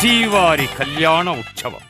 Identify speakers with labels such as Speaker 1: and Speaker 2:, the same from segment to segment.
Speaker 1: శ్రీవారి కళ్యాణ ఉత్సవం.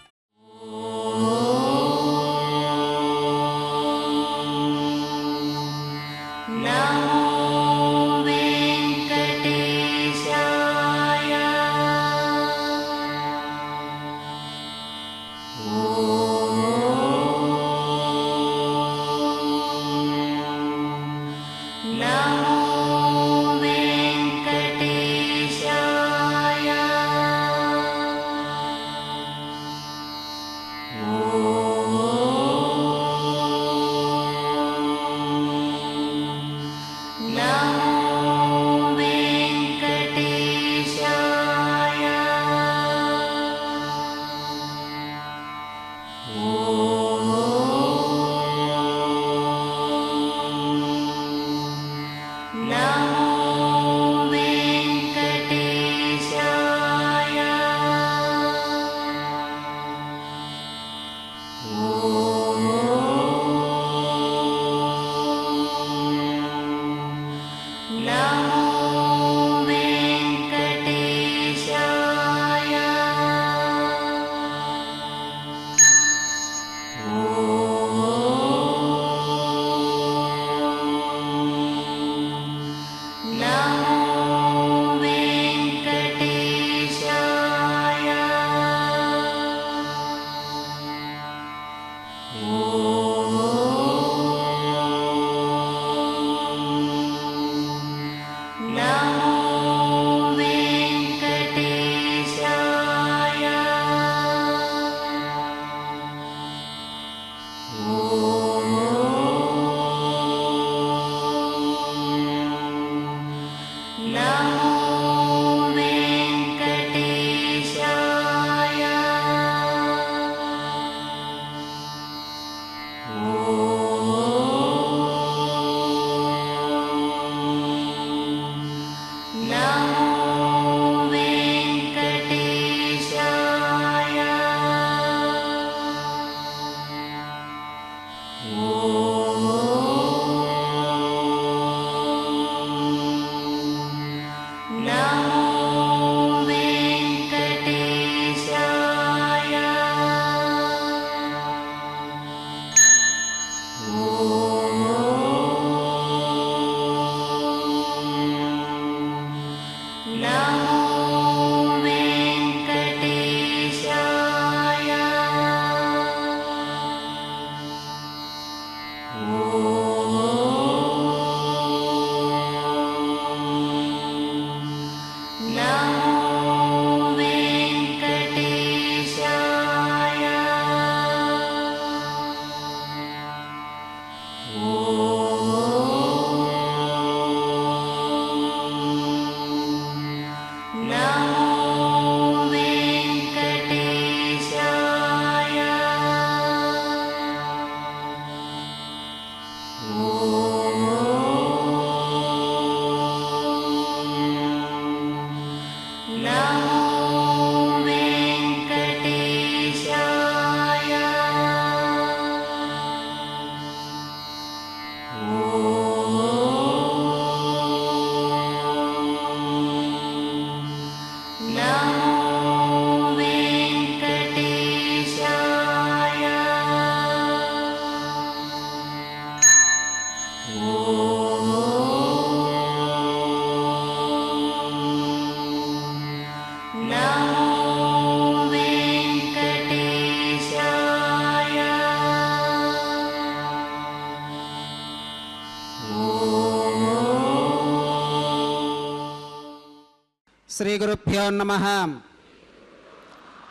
Speaker 2: श्री गुरुभ्यो नमः।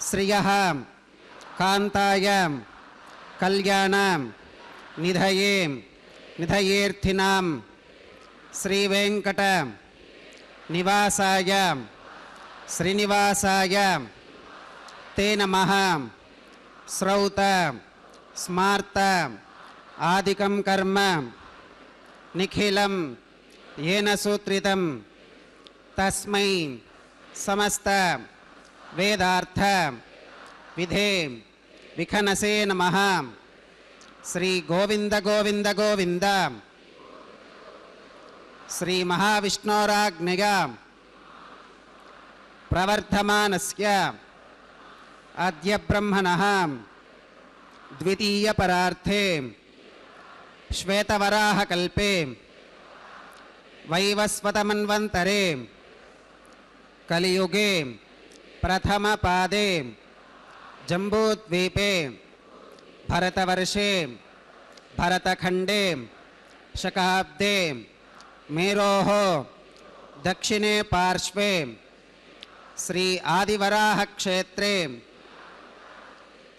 Speaker 2: श्रियः कान्ताय कल्याणां निधये निधयेर्थिनां श्रीवेंकट निवासाय श्रीनिवासाय ते नमः। श्रौत स्मार्त आदिकं कर्म निखिलं येन सूत्रितं तस्मै समस्त वेदार्थ विधे विखनसे नमः। श्री गोविंद गोविंद गोविंद। श्री महाविष्णोराज्ञया प्रवर्धमानस्य अद्य ब्रह्मणः द्वितीयपरार्थे श्वेतवराहकल्पे वैवस्वतमन्वन्तरे कलियुगे प्रथमपादे जम्बूद्वीपे भरतवर्षे भरतखण्डे शकाब्दे मेरोः दक्षिणे पार्श्वे श्री आदिवराहक्षेत्रे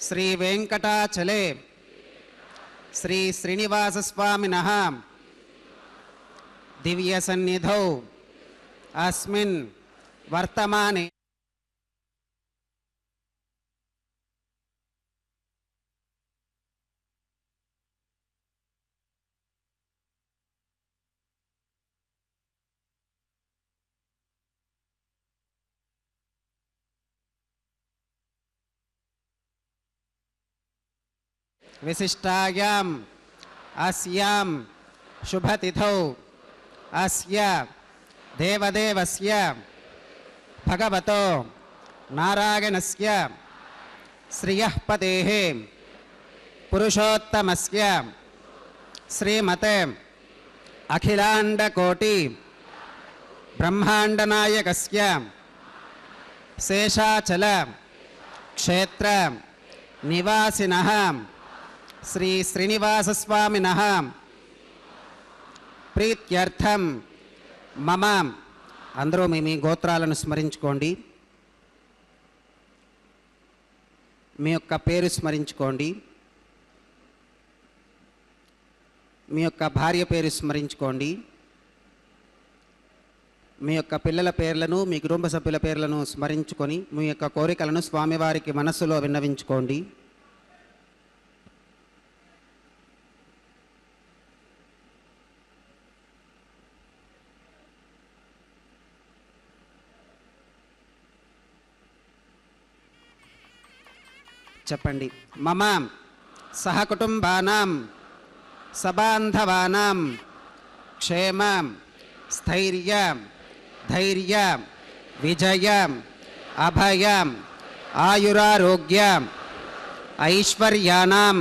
Speaker 2: श्री वेंकटाचले श्री श्रीनिवासस्वामिनः दिव्यसन्निधौ अस्मिन् वर्तमाने विशिष्टायाम् अस्यां शुभतिथौ अस्य देवदेवस्य भगवतो नारायणस्य श्रियः पतेः पुरुषोत्तमस्य श्रीमते अखिलाण्डकोटि ब्रह्माण्डनायकस्य शेषाचल क्षेत्र निवासिनः श्री श्रीनिवासस्वामिनः प्रीत्यर्थं मम అందరూ మీ గోత్రాలను స్మరించుకోండి. మీ యొక్క పేరు స్మరించుకోండి. మీ యొక్క భార్య పేరు స్మరించుకోండి. మీ యొక్క పిల్లల పేర్లను మీ కుటుంబ సభ్యుల పేర్లను స్మరించుకొని మీ యొక్క కోరికలను స్వామివారికి మనస్సులో విన్నవించుకోండి. చెప్పండి. మమ సహకుటుంబానాం సబాంధవానాం క్షేమ స్థైర్య ధైర్య విజయ అభయ ఆయురారోగ్య ఐశ్వర్యానాం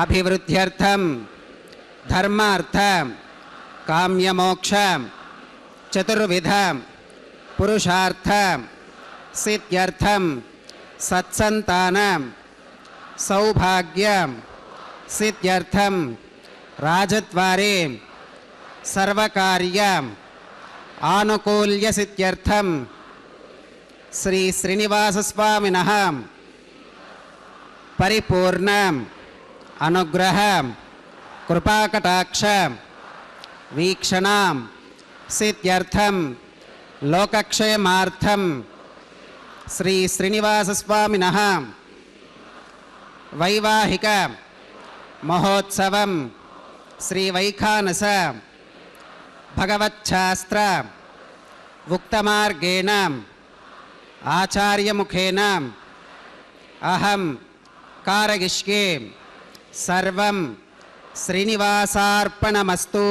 Speaker 2: అభివృద్ధ్యర్థం ధర్మార్థ కామ్యమోక్ష చతుర్విధ పురుషార్థ సిద్ధ్యర్థం सत्संतान सौभाग्य सिद्ध्यर्थम राजद्वारे सर्वकार्य आनुकूल्य सिद्ध्यर्थम श्री श्रीनिवासस्वामिनः परिपूर्ण अनुग्रह कृपाकटाक्ष वीक्षण सिद्ध्यर्थम लोकक्षेमार्थम श्री श्रीनिवासस्वामिनः वैवाहिक महोत्सवं श्री वैखानस भगवच्छास्त्र उक्तमार्गेण आचार्यमुखेन अहं कारयिष्ये सर्वं श्रीनिवासार्पणमस्तु.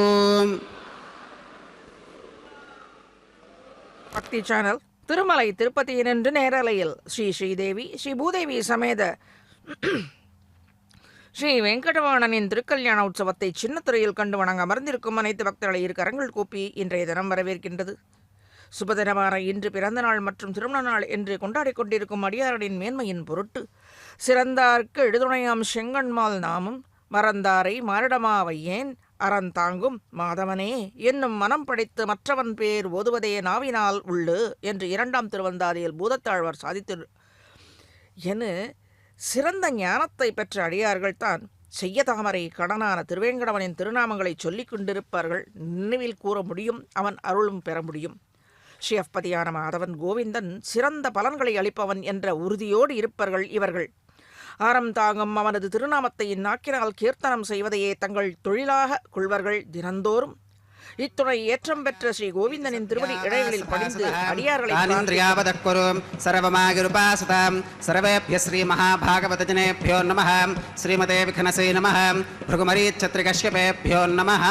Speaker 3: भक्ति चैनल திருமலை திருப்பதியினின்று நேரலையில் ஸ்ரீ ஸ்ரீதேவி ஸ்ரீ பூதேவி சமேத ஸ்ரீ வெங்கடவாணனின் திருக்கல்யாண உற்சவத்தை சின்னத்துறையில் கண்டு வணங்க அமர்ந்திருக்கும் அனைத்து பக்தர்களை இரு கரங்கள் கூப்பி இன்றைய தினம் வரவேற்கின்றது. சுபதினமான இன்று பிறந்த நாள் மற்றும் திருமண நாள் என்று கொண்டாடிக் கொண்டிருக்கும் அடியாரனின் மேன்மையின் பொருட்டு சிறந்தார்க்கு எழுதுணையாம் செங்கண்மால் நாமும் மறந்தாரை மாரடமாவையேன் அறந்தாங்கும் மாதவனே என்னும் மனம் படைத்து மற்றவன் பேர் ஓதுவதே நாவினால் உள்ளு என்று 2ஆம் திருவந்தாதியில் பூதத்தாழ்வார் சாதித்து என சிறந்த ஞானத்தை பெற்ற அடியார்கள்தான் செய்ய தாமரை கடனான திருவேங்கடவனின் திருநாமங்களை சொல்லிக் கொண்டிருப்பார்கள். நினைவில் கூற முடியும், அவன் அருளும் பெற முடியும். ஸ்ரீயப்பதியான மாதவன் கோவிந்தன் சிறந்த பலன்களை அளிப்பவன் என்ற உறுதியோடு இருப்பார்கள் இவர்கள். ஆரம் தாங்கும் அவனது திருநாமத்தை நாக்கினால் கீர்த்தனம் செய்வதையே தங்கள் தொழிலாக கொள்வர்கள் தினந்தோறும். இத்துணை ஏற்றம் பெற்ற ஸ்ரீ கோவிந்தனின் திருவடி இடைகளில் படிந்து அடியார்களை சர்வேभ्यः ஸ்ரீ மகாபாகவதஜனேभ्यो நமः. ஸ்ரீமதே விக்னசே நமः. भृगुमरीच्छत्रिकश्यपेभ्यो நமः.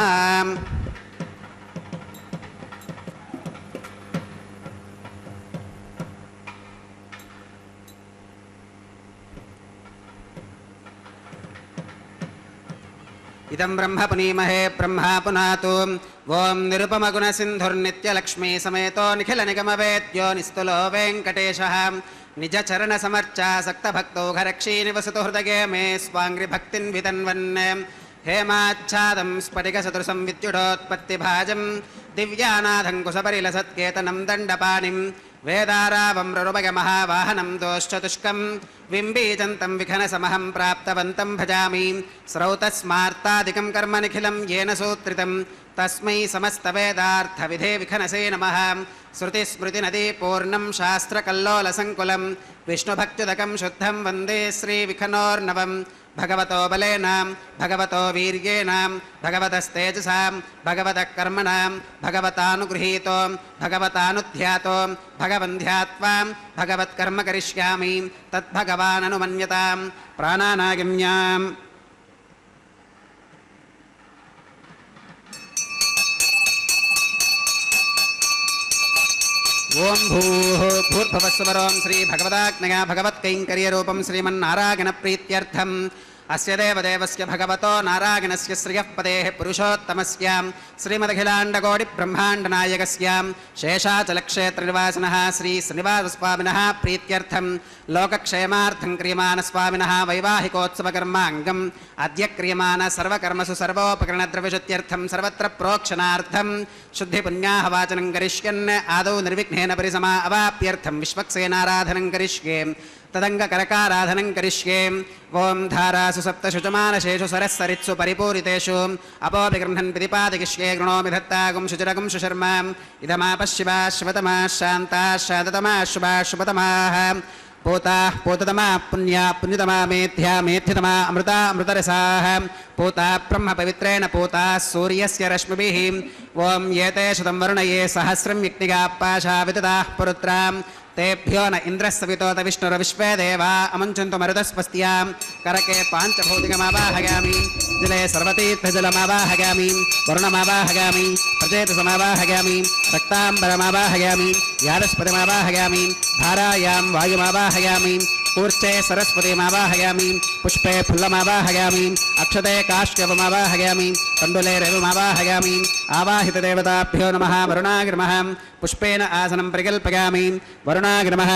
Speaker 2: इदं ब्रह्म पुनीमहे ब्रह्मा पुनातु ॐ निरुपमगुणसिन्धुर्नित्यलक्ष्मी समेतो निखिलनिगमवेद्यो निस्तुलो वेङ्कटेशः निजचरणसमर्चा सक्तभक्तो घरक्षी निवसतु हृदये मे स्वाङ्घ्रिभक्तिन् वितन्वन् हेमाच्छादं स्फटिकसदृशं विद्युडोत्पत्तिभाजं दिव्यानाथं कुशपरिलसत्केतनं दण्डपाणिं वेदारावं ररुभगमहावाहनं दोश्चतुष्कं विम्बीजन्तं विघनसमहं प्राप्तवन्तं भजामि स्रौतस्मार्तादिकं कर्म निखिलं येन सूत्रितं तस्मै समस्तवेदार्थविधे विघनसे नमः श्रुतिस्मृतिनदी पूर्णं शास्त्रकल्लोलसङ्कुलं विष्णुभक्त्युदकं शुद्धं वन्दे श्रीविखनोर्नवं भगवतो बलेन भगवतो वीर्येण भगवतस्तेजसां भगवतः कर्मणां भगवतानुगृहीतो भगवतानुध्यातो भगवन्ध्यात्वा भगवत्कर्म करिष्यामि तद्भगवाननुमन्यतां प्राणानागिन्याम् ओं भूर्भुवस्वरों श्री भगवदाज्ञया भगवत्कैङ्कर्यरूपं श्रीमन्नारायणप्रीत्यर्थम् अस्य देवदेवस्य भगवतो नारायणस्य श्रियः पदेः पुरुषोत्तमस्य श्रीमदखिलाण्डकोटिब्रह्माण्डनायकस्य शेषाचलक्षेत्रनिवासिनः श्री श्रीनिवासस्वामिनः प्रीत्यर्थं लोकक्षेमार्थं क्रियमाणस्वामिनः वैवाहिकोत्सवकर्माङ्गम् अद्य क्रियमाण सर्वकर्मसु सर्वोपकरणद्रव्यशुद्ध्यर्थं सर्वत्र प्रोक्षणार्थं शुद्धिपुण्याहवाचनं करिष्यन् आदौ निर्विघ्नेन परिसमा अवाप्यर्थं विश्वक्सेनाराधनं करिष्ये तदङ्गकरकाराधनं करिष्ये ओं धारासु सप्तशुचमानशेषु सरस्सरित्सु परिपूरितेषु अपोऽपि गृह्णन् पिदिपादिकिष्ये गृणोमि धत्तागुं शुचिरगुं शुशर्मा इदमापः शिवाः शिवतमाः शान्ताः शान्ततमाः शुभाः शुभतमाः पूताः पूततमा पुण्या पुण्यतमा मेध्या मेध्यतमा अमृता अमृतरसाः पूता ब्रह्म पवित्रेण पूताः सूर्यस्य रश्मिभिः ओं एते शतं वरुणये सहस्रं यज्ञिकाः पाशा विददाः पुरुत्रां तेभ्यो न इन्द्रस्सवितोत विष्णुर्विश्वे देवा अमुञ्चन्तु मरुतस्वस्त्यां करके पाञ्चभौतिकमावाहयामि जले सर्वतीर्थजलमावाहयामि वरुणमावाहयामि प्रचेतसमावाहयामि रक्ताम्बरमावाहयामि यादस्पतिमावाहयामि धारायां वायुमावाहयामि ऊर्चे सरस्वतीमावाहयामि पुष्पे फुल्लमावाहयामि अक्षते काष्ठवमावाहयामि तण्डुले रविमावाहयामि आवाहितदेवताभ्यो नमः वरुणाग्रमः पुष्पेन आसनं परिकल्पयामि वरुणाग्रमः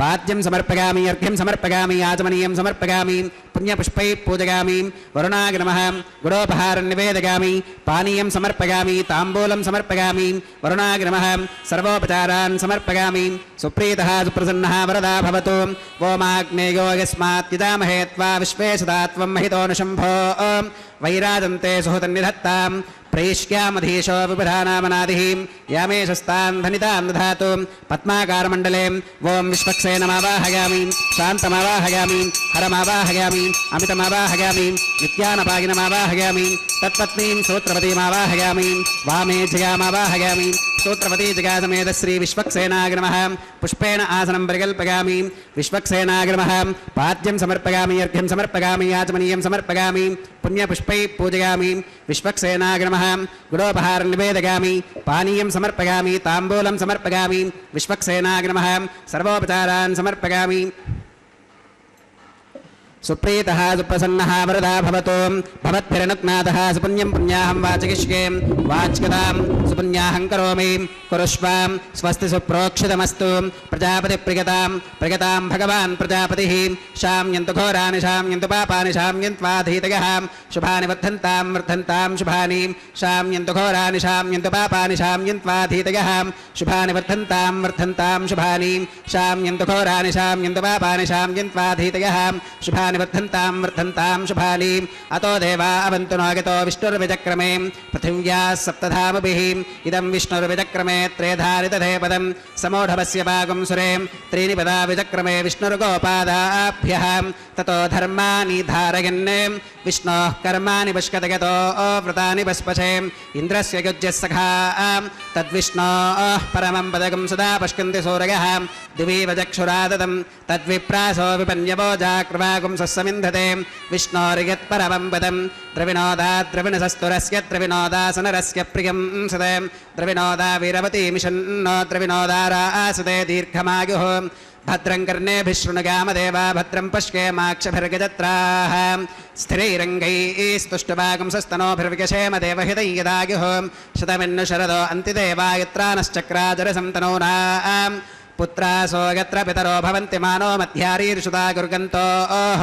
Speaker 2: पाद्यं समर्पयामि अर्घ्यं समर्पयामि आचमनीयं समर्पयामि पुण्यपुष्पैः पूजयामि वरुणाग्रमः गुडोपहारं निवेदयामि पानीयं समर्पयामि ताम्बूलं समर्पयामि वरुणाग्रमः सर्वोपचारान् समर्पयामि सुप्रीतः सुप्रसन्नः वरदा भवतु ओमाग्नेयो यस्मात् यजामहे त्वा विश्वे सदा त्वं महितो न शम्भो वैराजन्ते सुहृतन्निधत्तां प्रैष्यामधीशो विबुधानामनादिः यामेशस्तान् धनितां दधातु पद्माकारमण्डले ओं विश्वक्सेनमावाहयामि शान्तमावाहयामि हरमावाहयामि अमितमावाहयामि नित्यानपागिनमावाहयामि तत्पत्नीं सूत्रवतीमावाहयामि वामे जयामावाहयामि सूत्रवती जगासमेत श्री विश्वक्सेनाग्रमः पुष्पेण आसनं परिकल्पयामि विश्वक्सेनाग्रमः पाद्यं समर्पयामि अर्घ्यं समर्पयामि आचमनीयं समर्पयामि पुण्यपुष्पैः पूजयामि विश्वक्सेनाग्रमः गुडोपहारं निवेदयामि पानीयं समर्पयामि ताम्बूलं समर्पयामि विश्वक्सेनाग्रमः सर्वोपचारान् समर्पयामि सुप्रीतः सुप्रसन्नः वरदा भवतु भवद्भिरनुज्ञातः सुपुण्यं पुण्याहं वाचयिष्ये वाच्यतां सुपुण्याहं करोमि कुरुष्वां स्वस्ति सुप्रोक्षितमस्तु प्रजापतिप्रियतां प्रियतां भगवान् प्रजापतिः शाम्यन्तु घोराणि शाम्यन्तु पापानि शाम्यन्त्वाधीतयः शुभानि वर्धन्तां शुभानि शाम्यन्तु घोराणि शाम्यन्तु पापानि शाम्यन्त्वाधीतयः शुभानि वर्धन्तां शुभानि शाम्यन्तु घोराणि शाम्यन्तु पापानि शाम्यन्त्वाधीतयः शुभानि वर्धन्तां शुभानि अतो देवा अवन्तु नागतो विष्णुर्विचक्रमे पृथिव्याः सप्तधामभिः इदं विष्णुर्विचक्रमे त्रेधानि तथे पदं समोढवस्य पागं सुरे त्रीणि पदा विचक्रमे विष्णुर्गोपादाभ्यः ततो धर्माणि धारयन् विष्णोः कर्माणि पुष्कतगतो व्रतानि पस्पशे इन्द्रस्य युज्यः सखा तद्विष्णोः परमं पदकं सदा पश्यन्ति सूरयः दिवीव चक्षुरादतं तद्विप्रासो विपन्यवो जाकृवागुं सस्समिन्धते विष्णोर्यत्परमं पदं द्रविणोदाद्रविणसस्तुरस्य द्रविणोदासनरस्य प्रियं सदे द्रविणोदा वीरवती मिषन्नो द्रविणोदारासते दीर्घमायुः भद्रं कर्णेभिः शृणुगामदेवा भद्रं पश्येमाक्षभिर्गजत्राः स्थिरैरङ्गैस्तुष्टुवागुंसस्तनोभिर्विकशेम देवहितं यदायुः शतमिन्नु शरदो अन्तिदेवायत्रानश्चक्राजरसन्तनूनां पुत्रासो यत्र पितरो भवन्ति मानो मध्यारीर्षुता गुर्गन्तोः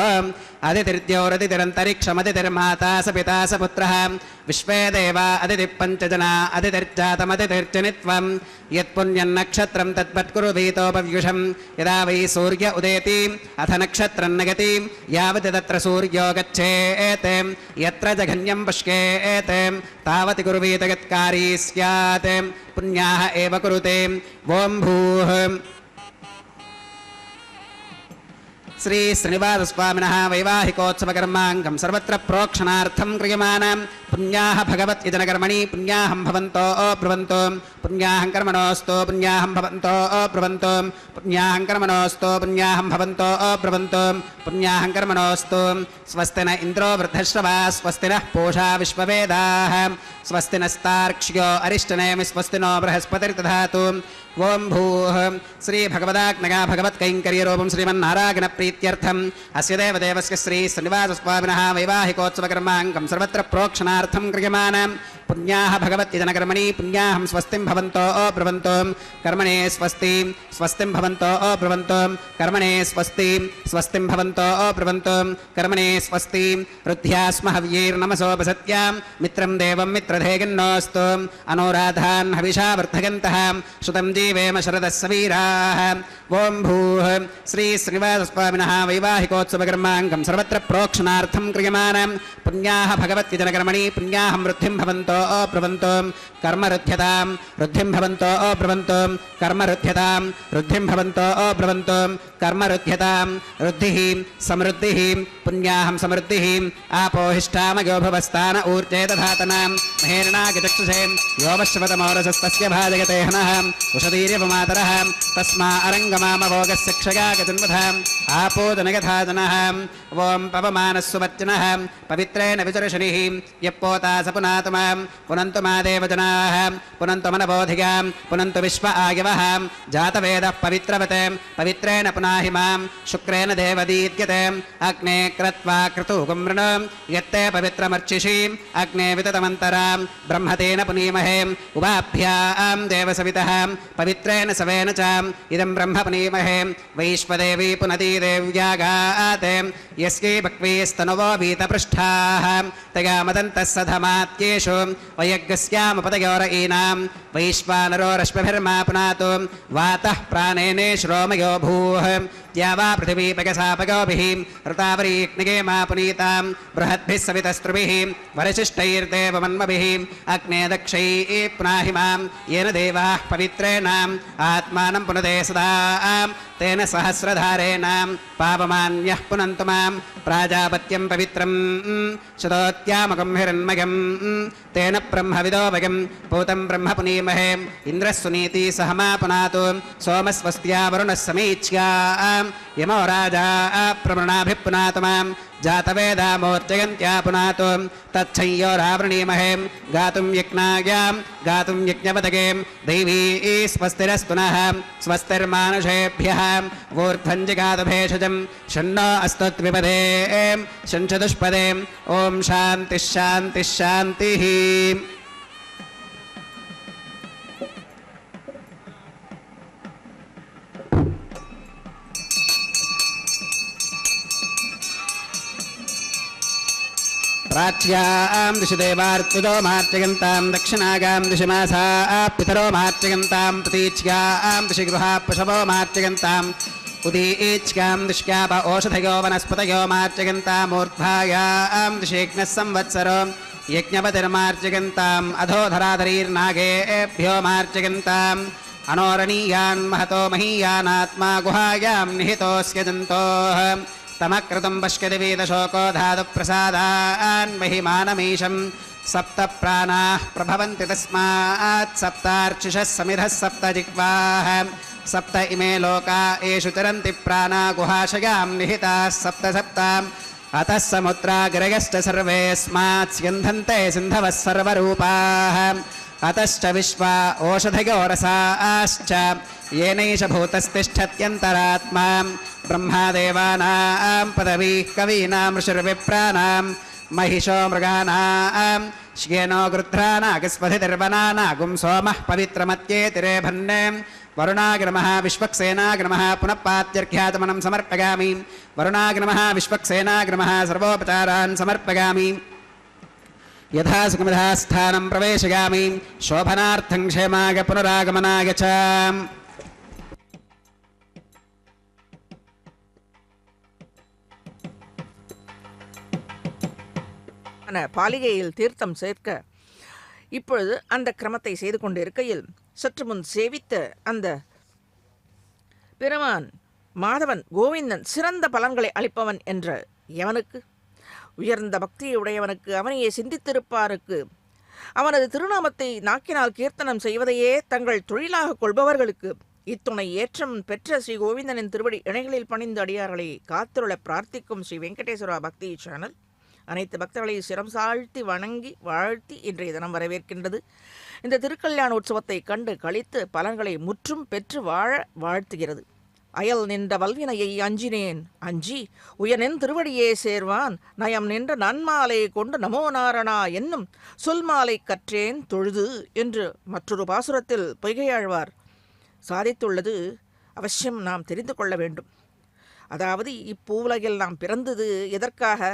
Speaker 2: अदितिर्द्योरदितिरन्तरिक्षमदितिर्माता स पिता स पुत्रः विश्वे देवा अदितिः पञ्चजना अदितिर्जातमदितिर्जनित्वं यत्पुण्यन्नक्षत्रं तद्वत्कुरु वीतोपव्युषं यदा वै सूर्य उदेति अथ नक्षत्रं नगति यावत् तत्र सूर्यो गच्छेत् यत्र जघन्यं पश्येत् तावत् कुर्वीत यत्कारी स्यात् पुण्याः एव कुरुते ॐ भूः श्री श्रीनिवासस्वामिनः वैवाहिकोत्सवकर्माङ्गं सर्वत्र प्रोक्षणार्थं क्रियमाणं पुण्याः भगवद्यजनकर्मणि पुण्याहं भवन्तो ब्रुवन्तो पुण्याहं कर्मणोऽस्तु पुण्याहं भवन्तो ब्रुवन्तो पुण्याहं कर्मणोऽस्तु पुण्याहं भवन्तो ब्रुवन्तो पुण्याहं कर्मणोऽस्तु स्वस्ति न इन्द्रो वृद्धश्रवा स्वस्ति नः पूषा विश्ववेदाः स्वस्ति नस्तार्क्ष्यो अरिष्टनेमि स्वस्ति नो बृहस्पतिर्दधातु ओं भूः श्री भगवदाग्नगा भगवत्कैङ्कर्यरूपं श्रीमन्नारायणप्रीत्यर्थम् अस्य देवदेवस्य श्री श्रीनिवासस्वामिनः वैवाहिकोत्सवकर्माङ्गं सर्वत्र प्रोक्षणार्थं क्रियमाणं पुण्याः भगवद्यजनकर्मणि पुण्याहं स्वस्तिं भवन्तो ब्रुवन्तो कर्मणे स्वस्ति स्वस्तिं भवन्तो ब्रुवन्तो कर्मणे स्वस्ति स्वस्तिं भवन्तो ब्रुवन्तो कर्मणे स्वस्ति रुद्ध्यास्म हव्यैर्नमसोपसत्यां मित्रं देवं मित्रधेगिन्नोऽस्तु अनुराधान् हविषा वर्धयन्तः श्रुतं जीवेम शरदस्य वीराः ओं भूः श्री श्रीनिवासस्वामिनः वैवाहिकोत्सवकर्माङ्गं सर्वत्र प्रोक्षणार्थं क्रियमाणं पुण्याः भगवद्यजनकर्मणि पुण्याहं वृद्धिं भवन्तो ब्रुवन्तो कर्मरुध्यतां वृद्धिं भवन्तो ब्रुवन्तो कर्मरुध्यतां वृद्धिं भवन्तो ब्रुवन्तो कर्मरुध्यतां वृद्धिः समृद्धिः पुण्याहं समृद्धिः आपोहिष्ठामयो भवस्तान ऊर्जे दधातनां महेर्णागचक्षुषे योवश्वतमोरसस्तस्य भाजयते हनः उषदीर्यपमातरः तस्मा अरङ्गमामभोगस्य क्षगागजन्मधाम् आपोदनगथा जनः ॐ पवमानस्सुवच्चनः पवित्रेण विचर्षणिः यप्पोता स पुनातुमां पुनन्तु मा देवजनाः पुनन्तु मनबोधिगां पुनन्तु विश्व आयवः जातवेदः पवित्रवते पवित्रेण पुनाहि मां शुक्रेण देवदीद्यते अग्ने क्रत्वा क्रतुकं मृण यत्ते पवित्रमर्चिषि अग्ने विततमन्तरां ब्रह्मतेन पुनीमहे उभाभ्यां देवसवितः पवित्रेण सवेन च इदं ब्रह्म पुनीमहे वैश्वदेवी पुनती देव्यागाते यस्यै भक्वीस्तनुवो वीतपृष्ठाः तया मदन्तः सधमात्येषु वयज्ञस्यामुपतयोरयीनां वैश्वानरो रश्मिभिर्मा पुनातु वातः प्राणेने श्रोमयो भूः या वा पृथिवीपगसापगोभिः ऋतावरीग्निगे मा पुनीतां बृहद्भिः सवितस्त्रुभिः वरशिष्टैर्देवमन्मभिः अग्ने दक्षैः पुनाहि मां येन देवाः पवित्रेण आत्मानं पुनदे सदा तेन सहस्रधारेण पावमान्यः पुनन्तु मां प्राजापत्यं पवित्रं शतोत्यामकं हिरण्मयं तेन ब्रह्मविदोभगं पूतं ब्रह्म पुनीमहे इन्द्रः सुनीति सह मा पुनातु सोमस्वस्त्या वरुणः समीच्या यमो राजा प्रवृणाभिः पुनातु मां जातवेदामोर्जयन्त्या पुनातु तच्छय्यो रावृणीमहे गातुं यज्ञायां गातुं यज्ञपदगे दैवी स्वस्तिरस्तु नः स्वस्तिर्मानुषेभ्यः ऊर्ध्वञ्जिगातभेषजं षण्णो अस्तुद्विपदे षण्चतुष्पदे ॐ शान्तिः शान्तिः शान्तिः प्राच्यां दिशि देवार्तितो मार्चयन्तां दक्षिणागां दिशि मासा पितरो मार्चयन्तां प्रतीच्यां दिशि गृहा पशवो मार्चयन्ताम् उदीच्यां दिश्याप ओषधयो वनस्पतयो मार्चयन्तामूर्ध्वायां दिशेग्नः संवत्सरो यज्ञपतिर्मार्चयन्ताम् अधोधराधरीर्नागेभ्यो मार्चयन्ताम् अनोरणीयान् महतो महीयानात्मा गुहायां निहितोऽस्य जन्तोः तमकृतं पश्यति वेदशोको धातुप्रसादान् महिमानमीशं सप्त प्राणाः प्रभवन्ति तस्मात् सप्तार्चिषः समिधः सप्त जिह्वाः सप्त इमे लोका येषु चरन्ति प्राणा गुहाशयां निहिताः सप्त सप्ताम् अतः समुद्रागिरयश्च सर्वेऽस्मात् स्यन्धन्ते सिन्धवः सर्वरूपाः अतश्च विश्वा ओषधयोरसाश्च येनैष भूतस्तिष्ठत्यन्तरात्मा ब्रह्मादेवानां पदवीः कवीनां ऋषिर्विप्राणां महिषो मृगाणां श्येनो गृध्रानागस्पतिर्वनानागुं सोमः पवित्रमत्येतिरेभन्ने वरुणाग्रमः विश्वक्सेनाग्रमः पुनः पात्यर्घ्यातमनं समर्पयामि वरुणाग्रमः विश्वक्सेनाग्रमः सर्वोपचारान् समर्पयामि यथा सुखमिधा स्थानं प्रवेशयामि शोभनार्थं क्षेमाय पुनरागमनाय च
Speaker 3: பாலிகையில் தீர்த்தம் சேர்க்க இப்பொழுது அந்த கிரமத்தை செய்து கொண்டிருக்கையில் சற்று முன் சேவித்த அந்த பெருமான் மாதவன் கோவிந்தன் சிறந்த பலன்களை அளிப்பவன் என்ற எவனுக்கு, உயர்ந்த பக்தியை உடையவனுக்கு, அவனையே சிந்தித்திருப்பாருக்கு, அவனது திருநாமத்தை நாக்கினால் கீர்த்தனம் செய்வதையே தங்கள் தொழிலாக கொள்பவர்களுக்கு இத்துணை ஏற்றம் பெற்ற ஸ்ரீ கோவிந்தனின் திருவடி இணைகளில் பணிந்து அடியார்களை காத்துருள பிரார்த்திக்கும் ஸ்ரீ வெங்கடேஸ்வரா பக்தி சேனல் அனைத்து பக்தர்களை சிரம் சாழ்த்தி வணங்கி வாழ்த்தி இன்றைய தினம் வரவேற்கின்றது. இந்த திருக்கல்யாண உற்சவத்தை கண்டு கழித்து பலன்களை முற்றும் பெற்று வாழ வாழ்த்துகிறது. அயல் நின்ற வல்வினையை அஞ்சினேன் அஞ்சி உயனின் திருவடியே சேர்வான் நயம் நின்ற நன்மாலை கொண்டு நமோ நாரணா என்னும் சொல்மாலை கற்றேன் தொழுது என்று மற்றொரு பாசுரத்தில் பொய்கையாழ்வார் சாதித்துள்ளது அவசியம் நாம் தெரிந்து கொள்ள வேண்டும். அதாவது இப்பூவுலகில் நாம் பிறந்தது எதற்காக?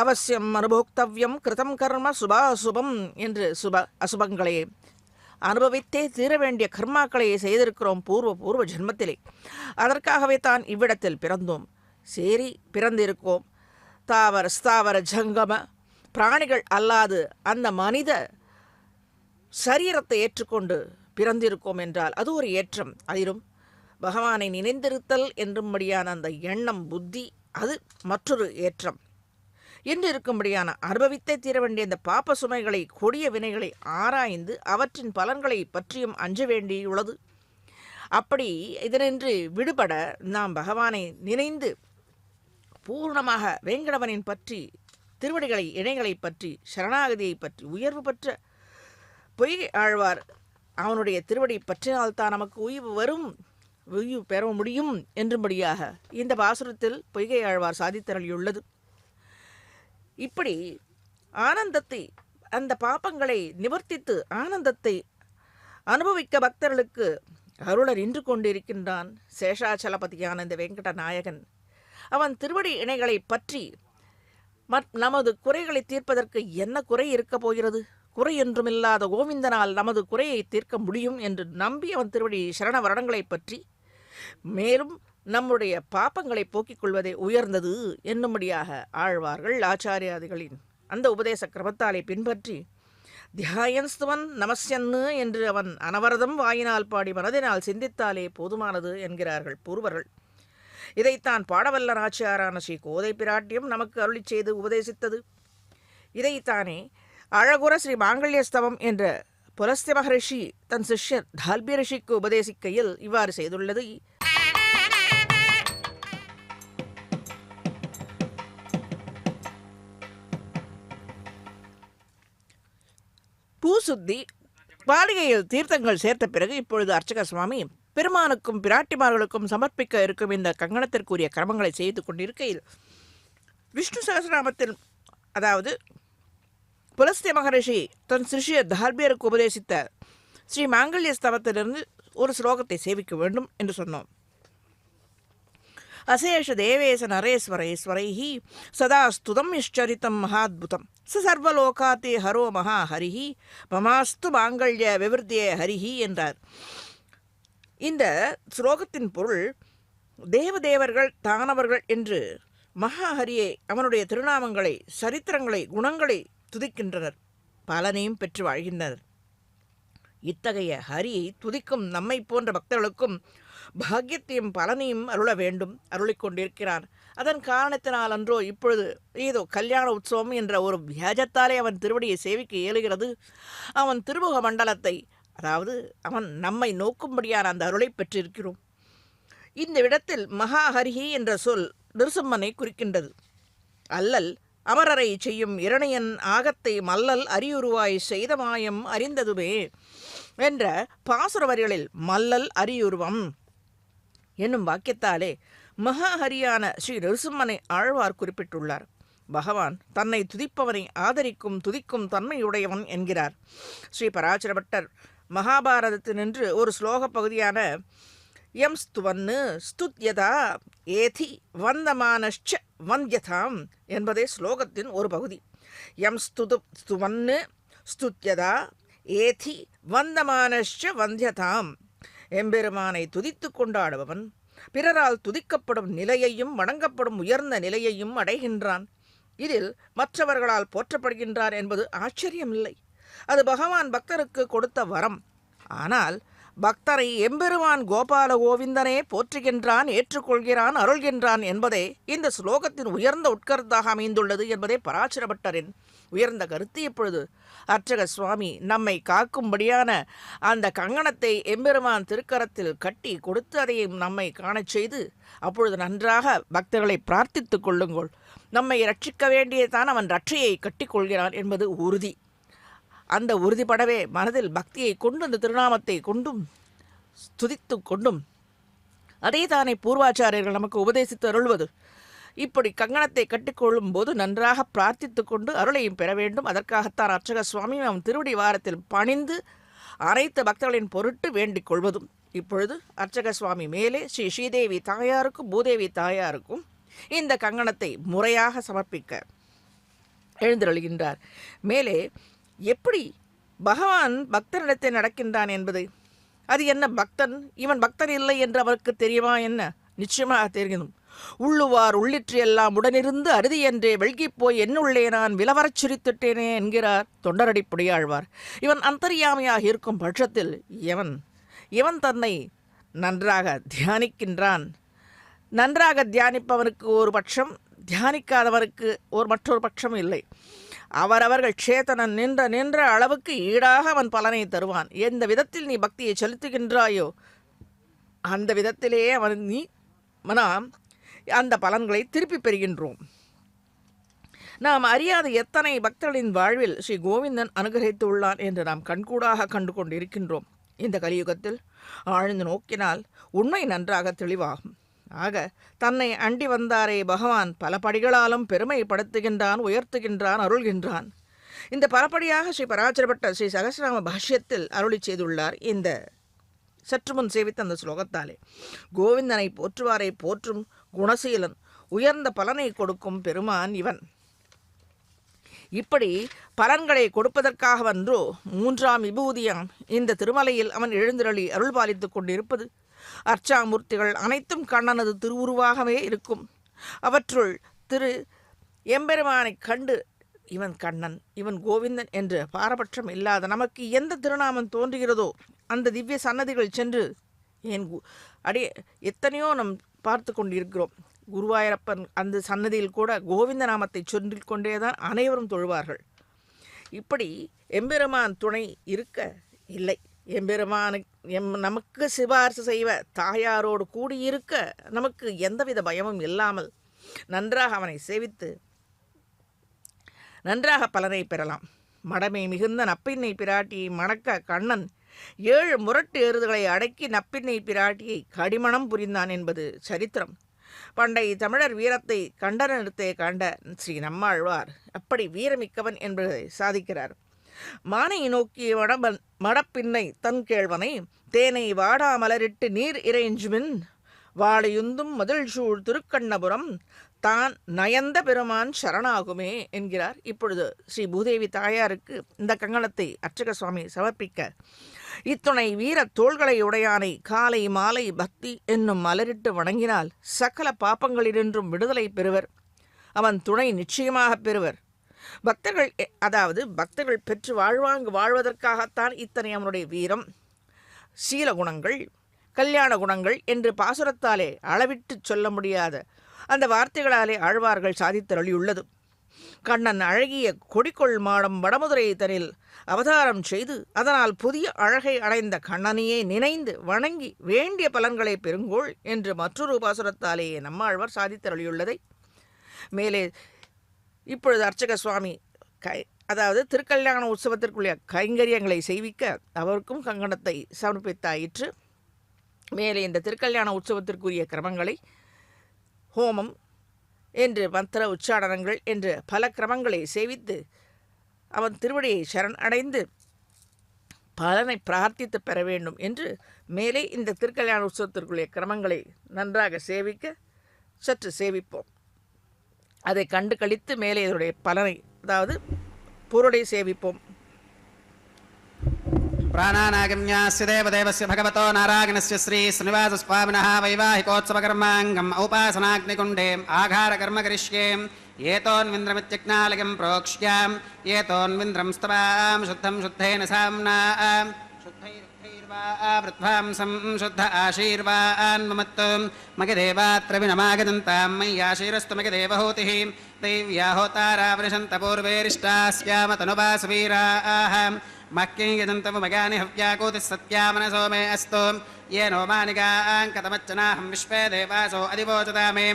Speaker 3: அவசியம் அனுபோக்தவ்யம் கிருதம் கர்ம சுபாசுபம் என்று அசுபங்களை அனுபவித்தே தீர வேண்டிய கர்மாக்களை செய்திருக்கிறோம் பூர்வ ஜென்மத்திலே. அதற்காகவே தான் இவ்விடத்தில் பிறந்தோம். சரி, பிறந்திருக்கோம். தாவர ஸ்தாவர ஜங்கம பிராணிகள் அல்லாது அந்த மனித சரீரத்தை ஏற்றுக்கொண்டு பிறந்திருக்கோம் என்றால் அது ஒரு ஏற்றம். அதிலும் பகவானை நினைந்திருத்தல் என்றும்படியான அந்த எண்ணம் புத்தி அது மற்றொரு ஏற்றம் என்று இருக்கும்படியான அனுபவித்தே தீர வேண்டிய இந்த பாப்ப சுமைகளை கொடிய வினைகளை ஆராய்ந்து அவற்றின் பலன்களை பற்றியும் அஞ்ச வேண்டியுள்ளது. அப்படி இதனின்று விடுபட நாம் பகவானை நினைந்து பூர்ணமாக வேங்கடவனின் பற்றி திருவடிகளை இணைகளை பற்றி சரணாகதியை பற்றி உயர்வு பெற்ற பொய்கை ஆழ்வார் அவனுடைய திருவடி பற்றினால்தான் நமக்கு உய்வு பெற முடியும் என்றும்படியாக இந்த பாசுரத்தில் பொய்கை ஆழ்வார் சாதித்தருளியுள்ளது. இப்படி ஆனந்தத்தை அந்த பாப்பங்களை நிவர்த்தித்து ஆனந்தத்தை அனுபவிக்க பக்தர்களுக்கு அருளர் நின்று கொண்டிருக்கின்றான் சேஷாச்சலபதியான இந்த வெங்கட நாயகன். அவன் திருவடி இணைகளை பற்றி நமது குறைகளை தீர்ப்பதற்கு என்ன குறை இருக்கப் போகிறது? குறை என்றுமில்லாத கோவிந்தனால் நமது குறையை தீர்க்க முடியும் என்று நம்பி அவன் திருவடி சரண வருடங்களை பற்றி மேலும் நம்முடைய பாப்பங்களை போக்கிக் கொள்வதே உயர்ந்தது என்னும்படியாக ஆழ்வார்கள் ஆச்சாரியாதிகளின் அந்த உபதேச கிரமத்தாலே பின்பற்றி தியாயன்ஸ்துவன் நமஸ்யன்னு என்று அவன் அனவரதம் வாயினால் பாடி மனதினால் சிந்தித்தாலே போதுமானது என்கிறார்கள் பூர்வர்கள். இதைத்தான் பாடவல்ல நாச்சியாரான ஸ்ரீ கோதை பிராட்டியும் நமக்கு அருளி செய்து உபதேசித்தது. இதைத்தானே அழகுர ஸ்ரீ மாங்கல்யஸ்தவம் என்ற புலஸ்திய மகரிஷி தன் சிஷ்யர் தால்பிய ரிஷிக்கு உபதேசிக்கையில் இவ்வாறு செய்துள்ளது. பூசுத்தி பாலிகையில் தீர்த்தங்கள் சேர்த்த பிறகு இப்பொழுது அர்ச்சக சுவாமி பெருமானுக்கும் பிராட்டிமார்களுக்கும் சமர்ப்பிக்க இருக்கும் இந்த கங்கணத்திற்குரிய கிரமங்களை செய்து கொண்டிருக்கையில் விஷ்ணு சகஸ்ரநாமத்தில் அதாவது புலஸ்திய மகரிஷி தன் சிஷ்ய தால்பியருக்கு உபதேசித்த ஸ்ரீ மாங்கல்ய ஸ்தவத்திலிருந்து ஒரு ஸ்லோகத்தை சேவிக்க வேண்டும் என்று சொன்னோம். அசேஷ தேவேச நரேஸ்வரேஸ்வரைஹி சதா ஸ்துதம் இஷ்சரித்தம் மகாத்புதம் ச சர்வலோகாத்தே ஹரோ மகா ஹரிஹி மமாஸ்து மாங்கல்ய விவர்த்தியே ஹரிஹி என்றார். இந்த ஸ்லோகத்தின் பொருள் தேவதேவர்கள் தானவர்கள் என்று மகாஹரியை அவனுடைய திருநாமங்களை சரித்திரங்களை குணங்களை துதிக்கின்றனர், பலனையும் பெற்று வாழ்கின்றனர். இத்தகைய ஹரியை துதிக்கும் நம்மை போன்ற பக்தர்களுக்கும் பாக்கியத்தையும் பலனையும் அருள வேண்டும், அருளிக்கொண்டிருக்கிறான். அதன் காரணத்தினால் அன்றோ இப்பொழுது ஏதோ கல்யாண உற்சவம் என்ற ஒரு வியாஜத்தாலே அவன் திருவடியை சேவிக்க இயலுகிறது. அவன் திருமுக மண்டலத்தை அதாவது அவன் நம்மை நோக்கும்படியான அந்த அருளை பெற்றிருக்கிறோம். இந்த இடத்தில் மகாஹரிஹி என்ற சொல் நிருசம்மனை குறிக்கின்றது. அல்லல் அமரரை செய்யும் இரணையன் ஆகத்தை மல்லல் அரியுருவாய் செய்த மாயம் அறிந்ததுமே என்ற பாசுர வரிகளில் மல்லல் அரியுருவம் என்னும் வாக்கியத்தாலே மகாஹரியான ஸ்ரீ நரசிம்மனை ஆழ்வார் குறிப்பிட்டுள்ளார். பகவான் தன்னை துதிப்பவனை ஆதரிக்கும் துதிக்கும் தன்மையுடையவன் என்கிறார். ஸ்ரீ பராசர பட்டர் மகாபாரதத்தினின்று ஒரு ஸ்லோக பகுதியான எம் ஸ்துவன்னு ஸ்துத்யதா ஏதி வந்தமானஷ்ச வந்தியதாம் என்பதே ஸ்லோகத்தின் ஒரு பகுதி. எம் ஸ்துவன்னு ஸ்துத்யதா ஏதி வந்தமானஷ்ச வந்தியதாம். எம்பெருமானை துதித்து கொண்டாடுபவன் பிறரால் துதிக்கப்படும் நிலையையும் வணங்கப்படும் உயர்ந்த நிலையையும் அடைகின்றான். இதில் மற்றவர்களால் போற்றப்படுகின்றார் என்பது ஆச்சரியமில்லை. அது பகவான் பக்தருக்கு கொடுத்த வரம். ஆனால் பக்தரை எம்பெருமான் கோபால கோவிந்தனே போற்றுகின்றான், ஏற்றுக்கொள்கிறான், அருள்கின்றான் என்பதே இந்த ஸ்லோகத்தின் உயர்ந்த உட்கருத்தாக அமைந்துள்ளது என்பதே பராசர பட்டரின் உயர்ந்த கருத்து. இப்பொழுது அர்ச்சக சுவாமி நம்மை காக்கும்படியான அந்த கங்கணத்தை எம்பெருமான் திருக்கரத்தில் கட்டி கொடுத்து அதையும் நம்மை காணச் செய்து அப்பொழுது நன்றாக பக்தர்களை பிரார்த்தித்துக் கொள்ளுங்கள். நம்மை ரட்சிக்க வேண்டியதான் அவன் ரட்சையை கட்டிக்கொள்கிறான் என்பது உறுதி. அந்த உறுதிப்படவே மனதில் பக்தியை கொண்டு அந்த திருநாமத்தை கொண்டும் துதித்து கொண்டும் அதே தானே பூர்வாச்சாரியர்கள் நமக்கு உபதேசித்து அருள்வது. இப்படி கங்கணத்தை கட்டிக்கொள்ளும் போது நன்றாக பிரார்த்தித்து கொண்டு அருளையும் பெற வேண்டும். அதற்காகத்தான் அர்ச்சக சுவாமி நம் திருவடி வாரத்தில் பணிந்து அனைத்து பக்தர்களின் பொருட்டு வேண்டிக் கொள்வதும். இப்பொழுது அர்ச்சக சுவாமி மேலே ஸ்ரீ ஸ்ரீதேவி தாயாருக்கும் பூதேவி தாயாருக்கும் இந்த கங்கணத்தை முறையாக சமர்ப்பிக்க எழுந்தருளுகின்றார். மேலே எப்படி பகவான் பக்தனிடத்தை நடக்கின்றான் என்பது, அது என்ன பக்தன், இவன் பக்தன் இல்லை என்று அவருக்கு தெரியுமா என்ன? நிச்சயமாக தெரியும். உள்ளுவார் உள்ளிற்று எல்லாம் உடனிருந்து அறுதி என்றே வெள்கிப்போய் என்னுள்ளே நான் விலவரச் சிரித்துட்டேனே என்கிறார் தொண்டரடிப்புடையாழ்வார். இவன் அந்தர்யாமியாக இருக்கும் பட்சத்தில் இவன் தன்னை நன்றாக தியானிக்கின்றான். நன்றாக தியானிப்பவனுக்கு ஒரு பட்சம், தியானிக்காதவனுக்கு மற்றொரு பட்சம் இல்லை. அவரவர்கள் சேத்தனன் நின்ற அளவுக்கு ஈடாக அவன் பலனை தருவான். எந்த விதத்தில் நீ பக்தியை செலுத்துகின்றாயோ அந்த விதத்திலே நாம் அந்த பலன்களை திருப்பி பெறுகின்றோம். நாம் அறியாத எத்தனை பக்தர்களின் வாழ்வில் ஸ்ரீ கோவிந்தன் அனுகிரகித்துள்ளான் என்று நாம் கண்கூடாக கண்டு கொண்டிருக்கின்றோம். இந்த கலியுகத்தில் ஆழ்ந்து நோக்கினால் உண்மை நன்றாக தெளிவாகும். ஆக தன்னை அண்டி வந்தாரே பகவான் பல படிகளாலும் பெருமைப்படுத்துகின்றான், உயர்த்துகின்றான், அருள்கின்றான். இந்த பலப்படியாக ஸ்ரீ பராசரப்பட்ட ஸ்ரீ சகஸ்ரநாம பாஷ்யத்தில் அருளி செய்துள்ளார். இந்த சற்று முன் சேவித்த அந்த ஸ்லோகத்தாலே கோவிந்தனை போற்றுவாரை போற்றும் குணசீலன், உயர்ந்த பலனை கொடுக்கும் பெருமான் இவன். இப்படி பலன்களை கொடுப்பதற்காகவன்றோ மூன்றாம் விபூதியாம் இந்த திருமலையில் அவன் எழுந்தருளி அருள் பாலித்துக் கொண்டிருப்பது. அர்ச்சாமூர்த்திகள் அனைத்தும் கண்ணனது திருவுருவாகவே இருக்கும். அவற்றுள் திரு எம்பெருமானை கண்டு இவன் கண்ணன், இவன் கோவிந்தன் என்று பாரபட்சம் இல்லாத நமக்கு எந்த திருநாமம் தோன்றுகிறதோ அந்த திவ்ய சன்னதிகள் சென்று எத்தனையோ நம் பார்த்து கொண்டிருக்கிறோம். குருவாயூரப்பன் அந்த சன்னதியில் கூட கோவிந்த நாமத்தை சொல்லிக் கொண்டேதான் அனைவரும் தொழுவார்கள். இப்படி எம்பெருமான் துணை இருக்க இல்லை. நமக்கு சிபாரிசு செய்வ தாயாரோடு கூடியிருக்க நமக்கு எந்தவித பயமும் இல்லாமல் நன்றாக அவனை சேவித்து நன்றாக பலனை பெறலாம். மடமை மிகுந்த நப்பின்னை பிராட்டியை மணக்க கண்ணன் 7 முரட்டு எருதுகளை அடக்கி நப்பின்னை பிராட்டியை கடிமணம் புரிந்தான் என்பது சரித்திரம். பண்டை தமிழர் வீரத்தை கண்டனத்தை கண்ட ஸ்ரீ நம்மாழ்வார் அப்படி வீரமிக்கவன் என்பதை சாதிக்கிறார். மானை நோக்கிய மடப்பின்னை தன் கேழ்வனை தேனை வாடா மலரிட்டு நீர் இறைஞ்சுமின் வாழையுந்தும் மதில் சூழ் திருக்கண்ணபுரம் தான் நயந்த பெருமான் சரணாகுமே என்கிறார். இப்பொழுது ஸ்ரீ பூதேவி தாயாருக்கு இந்த கங்கணத்தை அர்ச்சக சுவாமி சமர்ப்பிக்க, இத்துணை வீர தோள்களை உடையானை காலை மாலை பக்தி என்னும் மலரிட்டு வணங்கினால் சகல பாப்பங்களினின்றும் விடுதலை பெறுவர். அவன் துணை நிச்சயமாக பெறுவர். பக்தர்கள் பெற்று வாழ்வதற்காகத்தான் இத்தனை அவனுடைய வீரம், சீல குணங்கள், கல்யாண குணங்கள் என்று பாசுரத்தாலே அளவிட்டு சொல்ல முடியாத அந்த வார்த்தைகளாலே ஆழ்வார்கள் சாதித்தருளியுள்ளது. கண்ணன் அழகிய கொடிக்கொள் மாடம் வடமுதுரை தனில் அவதாரம் செய்து அதனால் புதிய அழகை அடைந்த கண்ணனையே நினைந்து வணங்கி வேண்டிய பலன்களை பெறுங்கோள் என்று மற்றொரு பாசுரத்தாலேயே நம்மாழ்வார் சாதித்தருளியுள்ளதை மேலே இப்பொழுது அர்ச்சக சுவாமி அதாவது திருக்கல்யாண உற்சவத்திற்குரிய கைங்கரியங்களை செய்விக்க அவருக்கும் கங்கணத்தை சமர்ப்பித்தாயிற்று. மேலே இந்த திருக்கல்யாண உற்சவத்திற்குரிய கிரமங்களை ஹோமம் என்று மந்திர உச்சாடனங்கள் என்று பல கிரமங்களை சேவித்து அவன் திருவடியை சரண் அடைந்து பலனை பிரார்த்தித்து பெற வேண்டும் என்று மேலே இந்த திருக்கல்யாண உற்சவத்திற்குரிய கிரமங்களை நன்றாக சேவிக்க சற்று சேவிப்போம். அதை கண்டு கழித்து மேலே இதனுடைய பலனை அதாவது பொருளை சேவிப்போம்.
Speaker 2: प्राणानागम्यास्य देवदेवस्य भगवतो नारायणस्य श्री श्रीनिवासस्वामिनः वैवाहिकोत्सवकर्माङ्गम् औपासनाग्निकुण्डे आघारकर्म करिष्ये एतोन्विन्द्रमित्यज्ञालयं प्रोक्ष्याम् एतोन्विन्द्रं स्तवां शुद्धं शुद्धेन साम्ना वृद्धांसं शुद्ध आशीर्वान्ममत्तु मगदेवात्र विनमागदन्तां मय्याशीरस्तु मगदेवहूतिः दैव्याहोतारावृशन्तपूर्वेरिष्टास्याम तनुवासवीराः मह्यं यजन्तमुमगानि हव्याकोतिः सत्यामनसो मे अस्तु येनो मानिकाङ्कतमच्चनाहं विश्वे देवासो अधिवोचतामे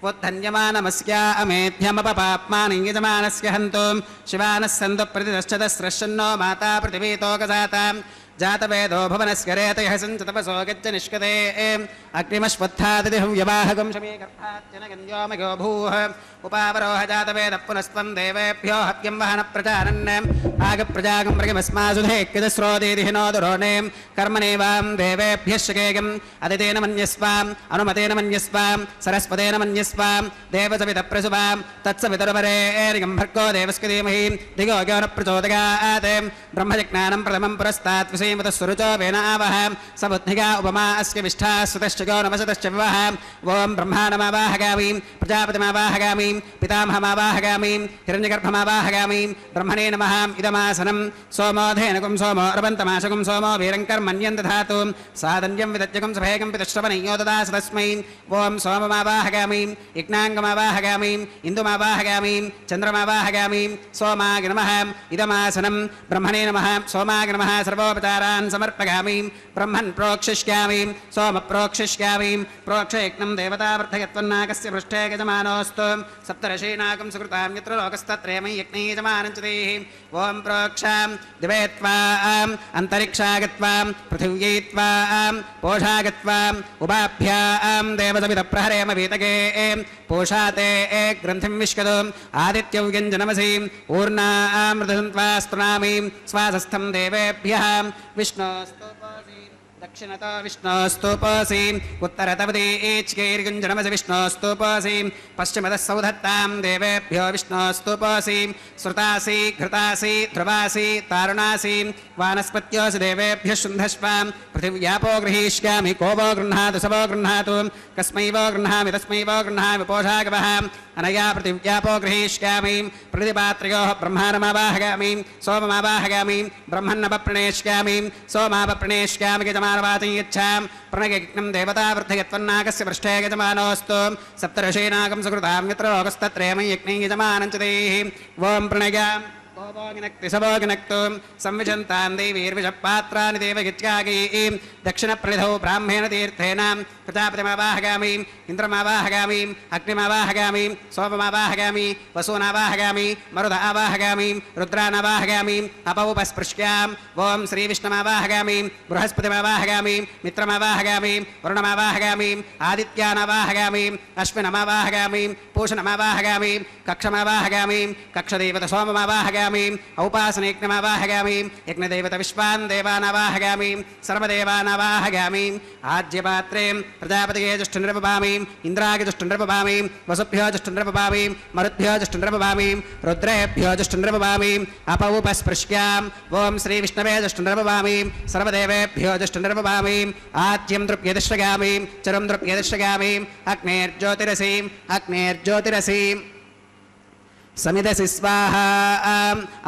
Speaker 2: वोद्धन्यमानमस्यामेध्यमपपाप्मानि यजमानस्य हन्तु शिवानः सन्तु प्रतिदश्चतस्रश्चन्नो माता पृथिवीतोकजाताम् जातवेदो भुवनस्य रेतयः सञ्चतपसो गच्छ निष्कते अग्निमश्वत्थादिहव्यवाहकं शमीगर्भात्यनगन्योमयो भूः उपावरोह जातवेदः पुनस्त्वं देवेभ्यो हव्यं वहन प्रजानन् आगप्रजागं मृगमस्मासुधेक्यदस्रोदीदिहिनो दुरोणे कर्मणेवां देवेभ्यः शकेयम् अदितेन मन्यस्वाम् अनुमतेन मन्यस्वाम् सरस्वतेन मन्यस्वाम् देवसवितप्रसुवाम् तत्सवितुर्वरेर्यं भर्गो देवस्य धीमहि धियो यो न प्रचोदयात् ब्रह्मजज्ञानं प्रथमं पुरस्तात् विषयमतस्वरुचो वेन आवह सबुद्धिगा उपमा अस्य विष्ठा सुतश्च गो नमसतश्च विवह ओं ब्रह्माणमावाहगामि प्रजापतिमावाहगामि पितामहमावाहगामि हिरण्यगर्भमावाहगामि ब्रह्मणे नमः इदमासनं सोमोधेनकुं सोमो अर्वन्तमाशकुं सोमो वीरङ्कर्मण्यं दधातु सादन्यं विदज्यकुं सभेगं पितश्रवणयो ददास तस्मै ओं सोममावाहगामि यज्ञाङ्गमावाहगामि इन्दुमावाहगामि चन्द्रमावाहगामि सोमाय नमः इदमासनं ब्रह्मणे नमः सोमाय नमः सर्वोपचारान् समर्पयामि ब्रह्मन् प्रोक्षिष्यामि सोम प्रोक्षिष्यामि प्रोक्षयज्ञं देवतावर्धयत्वन्नाकस्य पृष्ठे यजमानोऽस्तु सप्तर्षीणाकं सुकृतां यत्र लोकस्तत्रेमं यज्ञे यजमानं च देहि ओं प्रोक्षां दिवे त्वाम् अन्तरिक्षागत्वां पृथिव्यै त्वाम् पोषागत्वाम् उपाभ्यां देवसवितप्रहरेम वीतगे पोषाते ग्रन्थिं विष्कदो आदित्यव्यञ्जनमसि ऊर्णामृतन्त्वा स्तुनामि स्वासस्थं देवेभ्यः विष्णोस्तोपासि दक्षिणतो विष्णोस्तोपासि उत्तरतवदेच्कैर्युञ्जनमसि विष्णोस्तोपासि पश्चिमतः सौधत्तां देवेभ्यो विष्णोस्तोपासि श्रुतासि घृतासि ध्रुवासि तारुणासि वानस्पत्योऽसि देवेभ्यः शुन्धस्वां पृथिव्यापो गृहीष्यामि को वो गृह्णातु स वो गृह्णातु कस्मै वो गृह्णामि तस्मै वो गृह्णामि पोषागवः अनया पृथिव्यापो गृहीष्यामि प्रतिपात्रयोः ब्रह्माणमावाहयामि सोममावाहयामि ब्रह्मन्नपप्रणेष्यामि सोमापप्रणेष्यामि यजमानवाचं यच्छां प्रणयज्ञं देवतावर्धयत्वन्नाकस्य पृष्ठे यजमानोऽस्तु सप्तर्षीणाकं सुकृतां यत्र लोकस्तत्रेमं यज्ञे यजमानं च देहि ओं प्रणयां गोभोगिनक्ति सभोगिनक्तु संविशन्तां देवीर्विषपात्राणि देवगित्यागी दक्षिणप्रनिधौ ब्राह्मेण तीर्थेन प्रजापतिमावाहगामि इन्द्रमावाहगामि अग्निमावाहगामि सोममावाहगामि वसूनावाहगामि मरुद आवाहगामि रुद्रानावाहगामि अपौपस्पृश्यां ओं श्रीविष्णुमावाहगामि बृहस्पतिमावाहगामि मित्रमावाहगामि वरुणमावाहगामि आदित्यानावाहगामि अश्विनमावाहगामि पूषणमावाहगामि कक्षमावाहगामि कक्षदेवत सोममावाहगामि औपासनयज्ञमावाहगामि यज्ञदेवत विश्वान् देवानावाहगामि सर्वदेवानावाहगामि आज्यपात्रे प्रजापतये जुष्टुनिर्पपामि इन्द्राय जुष्टुनिर्पपामि वसुभ्यो जुष्टुनिर्पपामि मरुद्भ्यो जुष्टुनिर्पपामि रुद्रेभ्यो जुष्टुनिर्पपामि अपौपस्पृश्यां ओं श्रीविष्णवे जुष्टुनिर्पपामि सर्वदेवेभ्यो जुष्टुनिर्पपामि आज्यं द्रुप्यदिश्रगामि चरं द्रुप्यदिश्रगामि अग्नेर्ज्योतिरसि समिदसि स्वाहा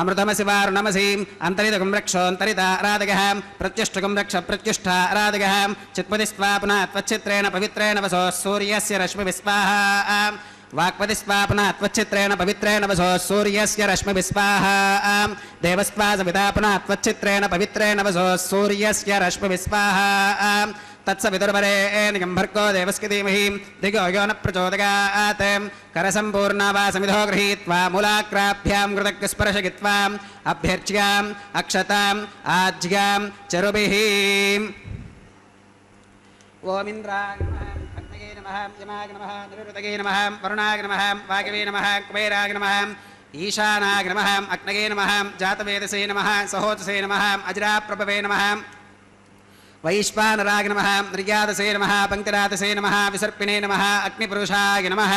Speaker 2: अमृतमसि वारुणमसि अन्तरितकं रक्षोऽन्तरिताराधकः प्रत्युष्टकं रक्ष प्रत्युष्टाराधकः चित्पति स्वापुना त्वच्छित्रेण पवित्रेण वसो सूर्यस्य रश्मिभिस्वाहा वाक्पतिस्वापुना त्वच्छित्रेण पवित्रेण वसो सूर्यस्य रश्मिभिस्वाहा देवस्वा सविता पुनः त्वच्छित्रेण पवित्रेण वसो सूर्यस्य रश्मिभिस्वाहा तत्सवितुर्वरेण्यं भर्गो देवस्य धीमहि धियो यो न प्रचोदयात् करसम्पूर्णावासमिधो गृहीत्वा मूलाग्राभ्यां कृतज्ञस्पर्शयित्वा अभ्यर्च्याम् अक्षताम् आज्यां चरुभिः ओम इंद्राय नमः अग्नये नमः यमाय नमः निरुतये नमः वरुणाय नमः वागवे नमः कुबेराय नमः ईशानाय नमः अग्नये नमः जातवेदसे नमः सहोजसे नमः अजराप्रभवे नमः वैश्वानराय नमः निर्यातसे नमः पंक्तिरातसे नमः विसर्पिणे नमः अग्निपुरुषाय नमः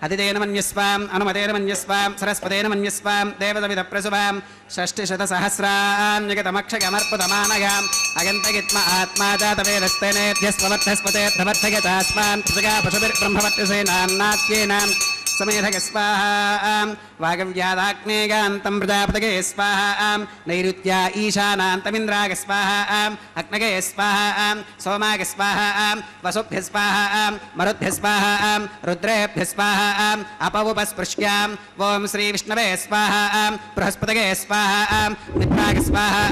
Speaker 2: अतितेन मन्यस्वाम् अनुमतेन मन्यस्वाम् सरस्वतेन मन्यस्वाम् देवसविदप्रसुवाम् षष्टिशतसहस्राण्यगतमक्षगमर्पुतमानयाम् अगन्तगित्म आत्मा जातवेदस्तेनेभ्यस्ववर्धस्पतेऽर्थवर्धयतास्मान् पृथगा पशुभिर्ब्रह्मवर्त्यसेनान्नात्येनाम् समेधक स्वाहा वागव्यादाग्नेगान्तं प्रजापतये स्वाहा नैऋत्या ईशानान्तमिन्द्राग स्वाहा अग्नगे स्वाहा सोमाग स्वाहा वसुभ्य स्वाहा मरुद्भ्य स्वाहा रुद्रेभ्य स्वाहा अपवुपस्पृश्याम् ओं श्री विष्णवे स्वाहा बृहस्पतये स्वाहा मित्राग स्वाहा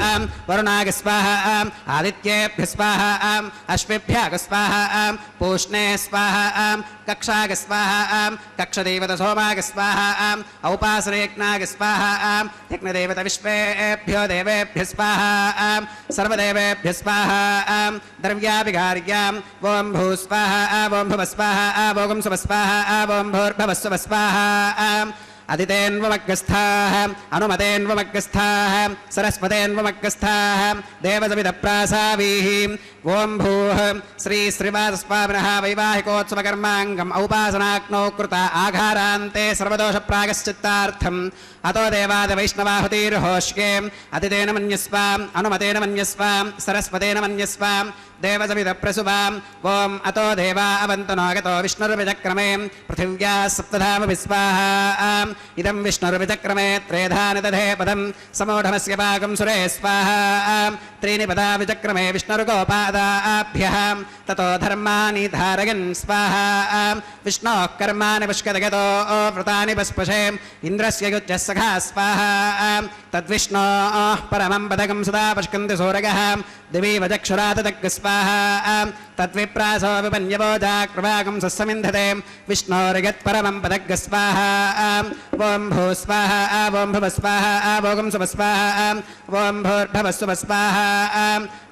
Speaker 2: वरुणाग स्वाहा आदित्येभ्य स्वाहा अश्विभ्याग स्वाहा पूष्णे स्वाहा कक्षाग स्वाहा कक्षदेवत सोमाग स्वाहा औपासनेयज्ञाग स्वाहा यज्ञदेवत विश्वेभ्यो देवेभ्य स्वाहा सर्वदेवेभ्य स्वाहा द्रव्याभिघार्याम् ओं भू स्वाहा ओं भुव स्वाहा ओं सुव स्वाहा ओं भूर्भुवस्सुव स्वाहा अदितेन्वमग्गस्थाः अनुमतेन्वमग्गस्थाः सरस्वतेन्वमग्गस्थाः देवसविदप्रासावीः ओं भूः श्री श्रीवासस्वामिनः वैवाहिकोत्सवकर्माङ्गम् औपासनाग्नौ कृता आघारान्ते सर्वदोषप्रागश्चित्तार्थम् अतो देवादिवैष्णवाहुतिर्होष्ये अदितेन मन्यस्वाम् अनुमतेन मन्यस्वाम् सरस्वतेन मन्यस्वाम् देवसविदप्रसुवाम् ओं अतो देवा अवन्तनागतो विष्णुर्विचक्रमे पृथिव्याः सप्तधामभिः स्वाहा इदं विष्णुर्विचक्रमे त्रेधानि दधे पदं समूढमस्य पाकं सुरे स्वाहा त्रीणि पदा विचक्रमे विष्णुर्गोपादाभ्यः ततो धर्माणि धारयन् स्वाहा विष्णोः कर्माणि पुष्कदगतो व्रतानि पस्पशे इन्द्रस्य युज्यः सखा स्वाहा तद्विष्णोः परमं पदकं सदा पश्कन्ति सूरगः दिवि वचक्षुरातदग् स्वाहा तद्विप्रासो विपन्यवोजाकृभागं सस्समिन्धते विष्णोर्यत्परमं पदग् स्वाहा ओं भू स्वाहा ओं भुव स्वाहा ओं सुव स्वाहा ओं भूर्भुवस्सुव स्वाहा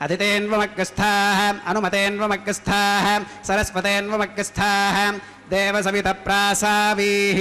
Speaker 2: अदितेन्वमग्गस्थाः अनुमतेन्वमग्गस्थाः सरस्वतेन्वमग्गस्थाः देवसवितप्रासावीः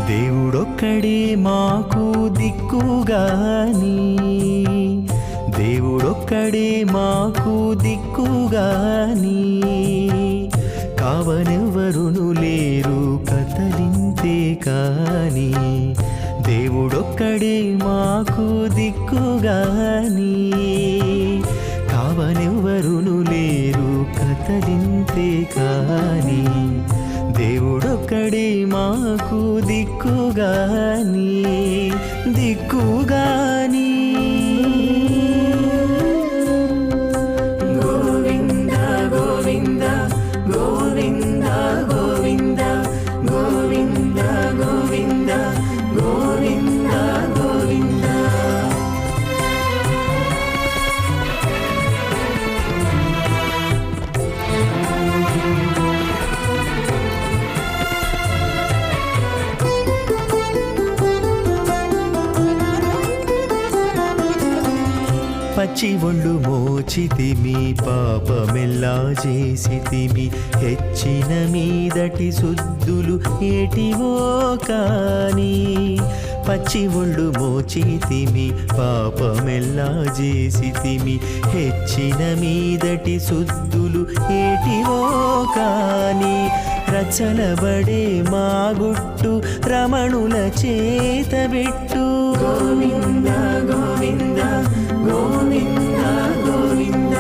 Speaker 4: దేవుడొక్కడే మాకు దిక్కుగాని దేవుడొక్కడే మాకు దిక్కుగాని కావనెవరును లేరు కదలింతే కాని దేవుడొక్కడే మాకు దిక్కుగాని కావనెవరును లేరు కదలింతే కాని దేవుడొక్కడే మాకు దిక్కుగాని దిక్కుగాని గోవింద గోవింద గోవింద గోవింద గోవింద గోవింద గోవింద గోవింద పచ్చి ఒళ్ళు మోచితిమి పాపమెల్లా చేసితిమి హెచ్చిన మీదటి శుద్ధులు ఏటివో కాని పచ్చి ఒళ్ళు మోచితిమి పాపమెల్లా చేసితిమి హెచ్చిన మీదటి శుద్ధులు ఏటివో కాని రచలబడే మా గుట్టు రమణుల చేతబెట్టు గోవింద గోవింద గోవింద గోవింద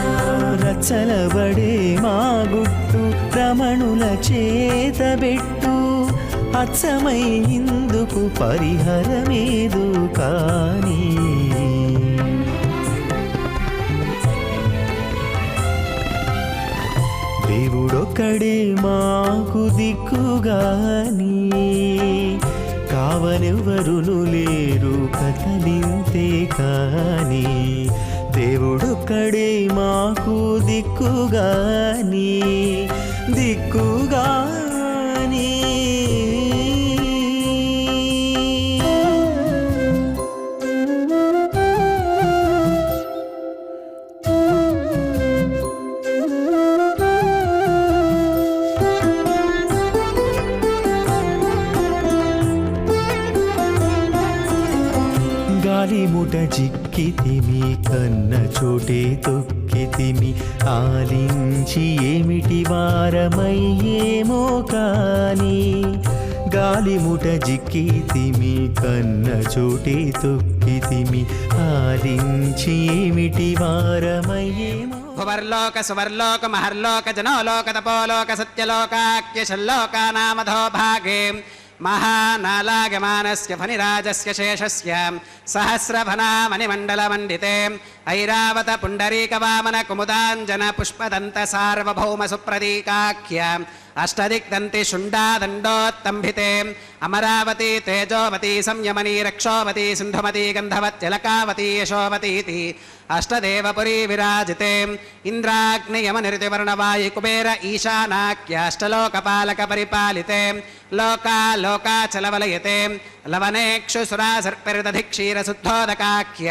Speaker 4: రచలబడే మా గుట్టు రమణుల చేతబెట్టు అచ్చమై ఇందుకు పరిహరమేదు కాని దేవుడొక్కడే మాకు దిక్కుగాని కావనెవ్వరును లేరు కథలింతే కాని దేవుడొక్కడే మాకు దిక్కుగాని దిక్కుగాని గాలిముట చిక్కితిమి కన్న చోటే తొక్కితిమి ఆలించి ఏమిటి వారమయ్యేమో కాని గాలిముట జిక్కితిమి కన్న చోటే తొక్కితిమి ఆలించి ఏమిటి వారమయ్యేమో
Speaker 2: భువర్లోక సువర్లోక మహర్లోక జనోలోక తపోలోక సత్యలోకాఖ్యశల్లోకానామధో భాగే महानालागमानस्य फनिराजस्य शेषस्य सहस्रफनामणिमण्डलमण्डिते ऐरावत पुण्डरीकवामन कुमुदाञ्जन पुष्पदन्त सार्वभौम सुप्रतीकाख्य अष्टदिग्दन्ति शुण्डादण्डोत्तम्भिते अमरावती तेजोवती संयमनी रक्षोवती सिन्धुमती गन्धवत्यलकावती यशोवतीति अष्टदेवपुरी विराजिते इन्द्राग्नियमनिर्तिवर्णवायु कुबेर ईशानाख्याष्टलोकपालक परिपालिते लोका लोकाचलवलयते लवनेक्षु सुरासर्पिर्दधिक्षीरशुद्धोदकाख्य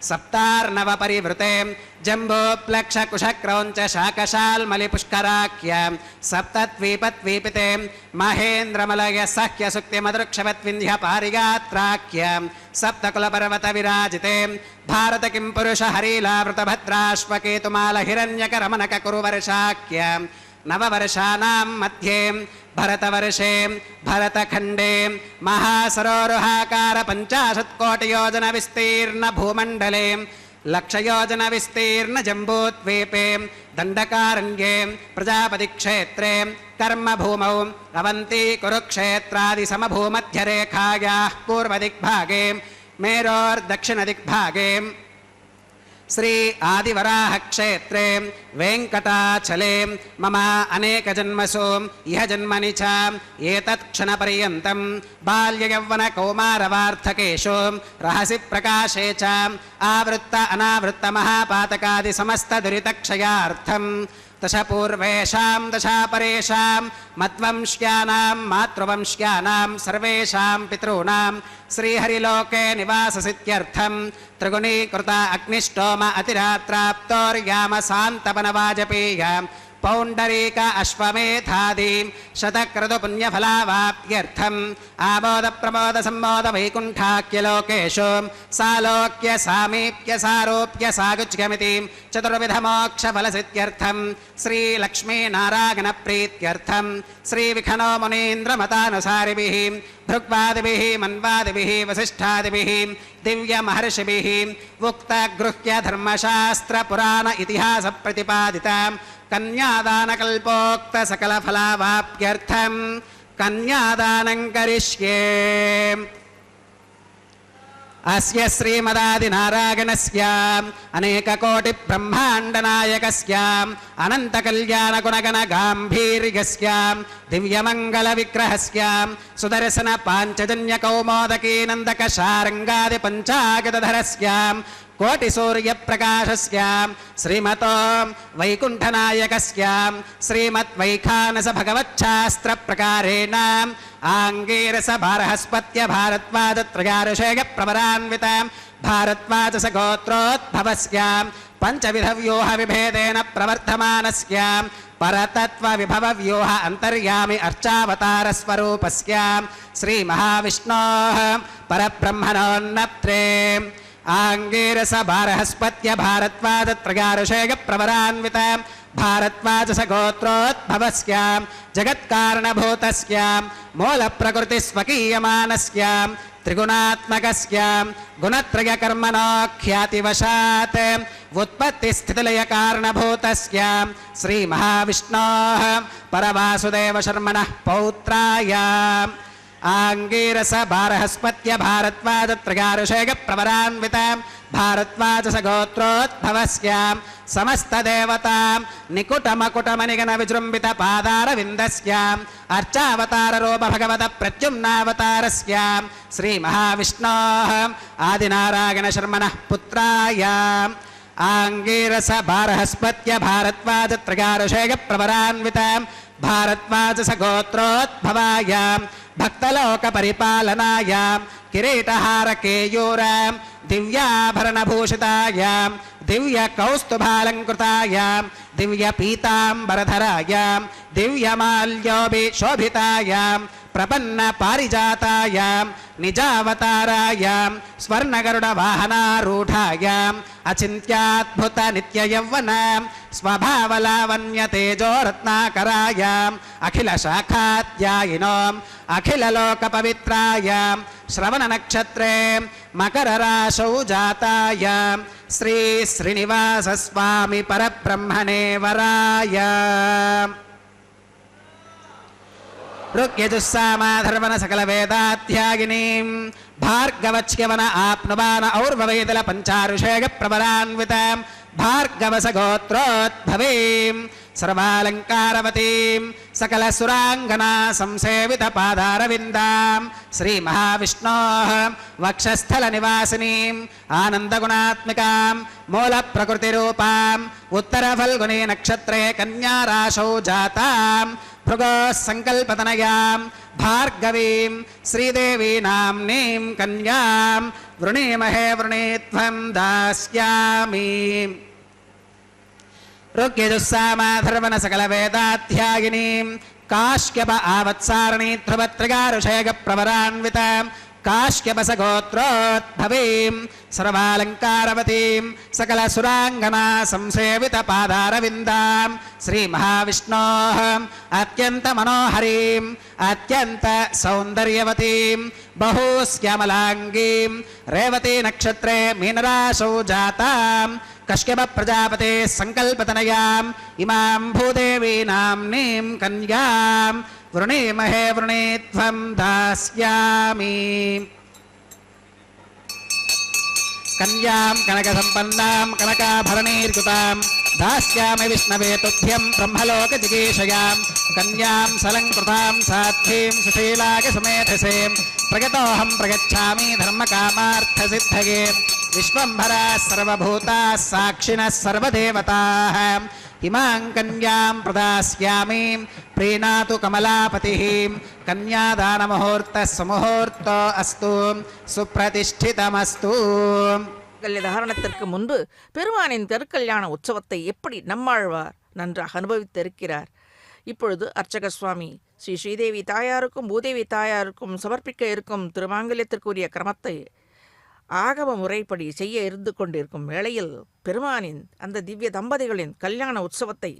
Speaker 2: सप्तार्णव परिवृते जम्बोप्लक्षकुशक्रौञ्च शाकशाल्मलिपुष्कराख्य सप्तद्वीपद्वीपिते महेन्द्रमलय सह्य सुक्तिमदृक्षवद्विन्ध्य पारिगात्राख्य सप्तकुलपर्वत विराजिते भारत किं पुरुष हरीलावृतभद्राश्वकेतुमाल हिरण्यकरमनक कुरुवर्षाख्य नववर्षाणां मध्ये भरतवर्षे भरतखण्डे महासरोरुहाकार 50 कोटियोजन विस्तीर्ण भूमण्डले लक्षयोजन विस्तीर्ण जम्बूद्वीपे दण्डकारण्ये प्रजापतिक्षेत्रे कर्मभूमौ अवन्ती कुरुक्षेत्रादि समभूमध्यरेखायाः पूर्वदिग्भागे मेरोर्दक्षिणदिग्भागे श्री आदिवराह क्षेत्रे वेंकटाचले मम अनेक जन्मसु इह जन्मनि च एतत् क्षणपर्यन्तं बाल्ययौवन कौमारवार्थकेषु रहसि प्रकाशे च आवृत्त अनावृत्त महापातकादि समस्त दुरितक्षयार्थं दश पूर्वेषां दशापरेषां मद्वंश्यानां मातृवंश्यानां सर्वेषां पितॄणां श्रीहरिलोके निवाससिद्ध्यर्थं त्रिगुणीकृत अग्निष्टोम अतिरात्राप्तोर्याम शान्तपनवाजपेय पौण्डरीक अश्वमेधादि शतक्रतु पुण्यफलावाप्त्यर्थम् आमोद प्रमोद सम्मोद वैकुण्ठाख्यलोकेषु सालोक्य सामीप्य सारोप्य सागुच्यमिति चतुर्विध मोक्षफलसिद्ध्यर्थं श्रीलक्ष्मीनारायणप्रीत्यर्थं श्रीविखनो मुनीन्द्रमतानुसारिभिः भृग्वादिभिः मन्वादिभिः वसिष्ठादिभिः दिव्यमहर्षिभिः उक्तगृह्य धर्मशास्त्रपुराण इतिहासप्रतिपादितां कन्यादानकल्पोक्त सकलफलावाप्त्यर्थं कन्यादानं करिष्ये। अस्य श्रीमदादिनारायणस्य अनेककोटिब्रह्माण्डनायकस्य अनन्तकल्याणगुणगणगाम्भीर्यस्य दिव्यमङ्गलविग्रहस्य सुदर्शनपाञ्चजन्यकौमोदकीनन्दकशारङ्गादिपञ्चागतधरस्य कोटिसूर्यप्रकाशस्य श्रीमतो वैकुण्ठनायकस्य श्रीमद्वैखानसभगवच्छास्त्रप्रकारेण आङ्गीरसभारहस्पत्य भारद्वाजत्रयाऋषेयप्रवरान्वित भारद्वाजसगोत्रोद्भवस्य पञ्चविधव्यूह विभेदेन प्रवर्धमानस्य परतत्त्वविभवव्यूह अन्तर्यामि अर्चावतारस्वरूपस्य श्रीमहाविष्णोः परब्रह्मणोन्नत्रे आङ्गीरस बारहस्पत्य भारद्वाजत्रयारुषेय प्रवरान्वित भारद्वाजस गोत्रोद्भवस्य जगत्कारणभूतस्य मूलप्रकृतिस्वकीयमानस्य त्रिगुणात्मकस्य गुणत्रयकर्मणो ख्यातिवशात् उत्पत्तिस्थितिलयकारणभूतस्य श्रीमहाविष्णोः परवासुदेवशर्मणः पौत्राय आङ्गीरस बारहस्पत्य भारद्वाजत्रयारुषेय प्रवरान्वित भारद्वाजस गोत्रोद्भवस्य समस्तदेवता निकुटमकुटमनिगण विजृम्बित पादारविन्दस्य अर्चावताररूप भगवत प्रद्युम्नावतारस्य श्रीमहाविष्णोः आदिनारायणशर्मणः पुत्राय आङ्गीरस बारहस्पत्य भारद्वाजत्रयारुषेय प्रवरान्वित भारद्वाजस गोत्रोद्भवाय भक्तलोकपरिपालनाय किरीटहारकेयूर दिव्याभरणभूषिताय दिव्यकौस्तुभालङ्कृताय दिव्यपीताम्बरधराय दिव्यमाल्योभिशोभिताय प्रपन्नपारिजाताय निजावताराय स्वर्णगरुडवाहनारूढाय अचिन्त्याद्भुतनित्ययौवन स्वभावलावण्यतेजोरत्नाकराय अखिलशाखाध्यायिनो अखिललोकपवित्राय श्रवणनक्षत्रे मकरराशौ जाताय श्री श्रीनिवासस्वामी परब्रह्मणे वराय ऋग्यजुस्सामाधर्वण सकलवेदाध्यायिनीं भार्गवच्यवन आप्नुवान और्ववेदल पञ्चारुषेय प्रवरान्वित भार्गवस गोत्रोद्भवीं सर्वालङ्कारवतीं सकलसुराङ्गना संसेवित पादारविन्दां श्रीमहाविष्णोः वक्षस्थलनिवासिनीम् आनन्दगुणात्मिकां मूलप्रकृतिरूपाम् उत्तरफल्गुनी नक्षत्रे कन्याराशौ जातां भृगोः सङ्कल्पतनयां भार्गवीं श्रीदेवी नाम्नीं कन्यां वृणीमहे वृणीत्वं दास्यामि ऋग्यजुस्सामाधर्वण सकलवेदाध्यायिनीं काश्यप आवत्सारिणी ध्रुवत्रयारुषेय प्रवरान्वित काश्यपस गोत्रोद्भवीं सर्वालङ्कारवतीं सकलसुराङ्गना संसेवित पादारविन्दां श्रीमहाविष्णोः अत्यन्तमनोहरीं अत्यन्तसौन्दर्यवतीं बहुश्यामलाङ्गीं रेवती नक्षत्रे मीनराशौ जातां कश्यप प्रजापते संकल्पतनयाम् इमां भूदेवी नाम्नीं कन्यां वृणीमहे वृणीत्वं दास्यामि कन्यां कनकसम्पन्नां कनकाभरणैर्युतां दास्यामि विष्णवे तुभ्यं ब्रह्मलोकजिगीषयां कन्यां सलङ्कृतां साध्वीं सुशीलागसमेधसे प्रगतोऽहं प्रगच्छामि धर्मकामार्थसिद्धये विश्वम्भरा सर्वभूताः साक्षिणः सर्वदेवताः इमां कन्यां प्रदास्यामि प्रीणातु कमलापतिः कन्यादानमुहूर्तः सुमुहूर्तो अस्तु सुप्रतिष्ठितमस्तु.
Speaker 3: தாரணத்திற்கு முன்பு பெருமானின் திருக்கல்யாண உற்சவத்தை எப்படி நம்மாழ்வார் நன்றாக அனுபவித்திருக்கிறார். இப்பொழுது அர்ச்சக சுவாமி ஸ்ரீ ஸ்ரீதேவி தாயாருக்கும் பூதேவி தாயாருக்கும் சமர்ப்பிக்க இருக்கும் திருமாங்கல்யத்திற்குரிய கிரமத்தை ஆகம முறைப்படி செய்ய இருந்து கொண்டிருக்கும் வேளையில் பெருமானின் அந்த திவ்ய தம்பதிகளின் கல்யாண உற்சவத்தை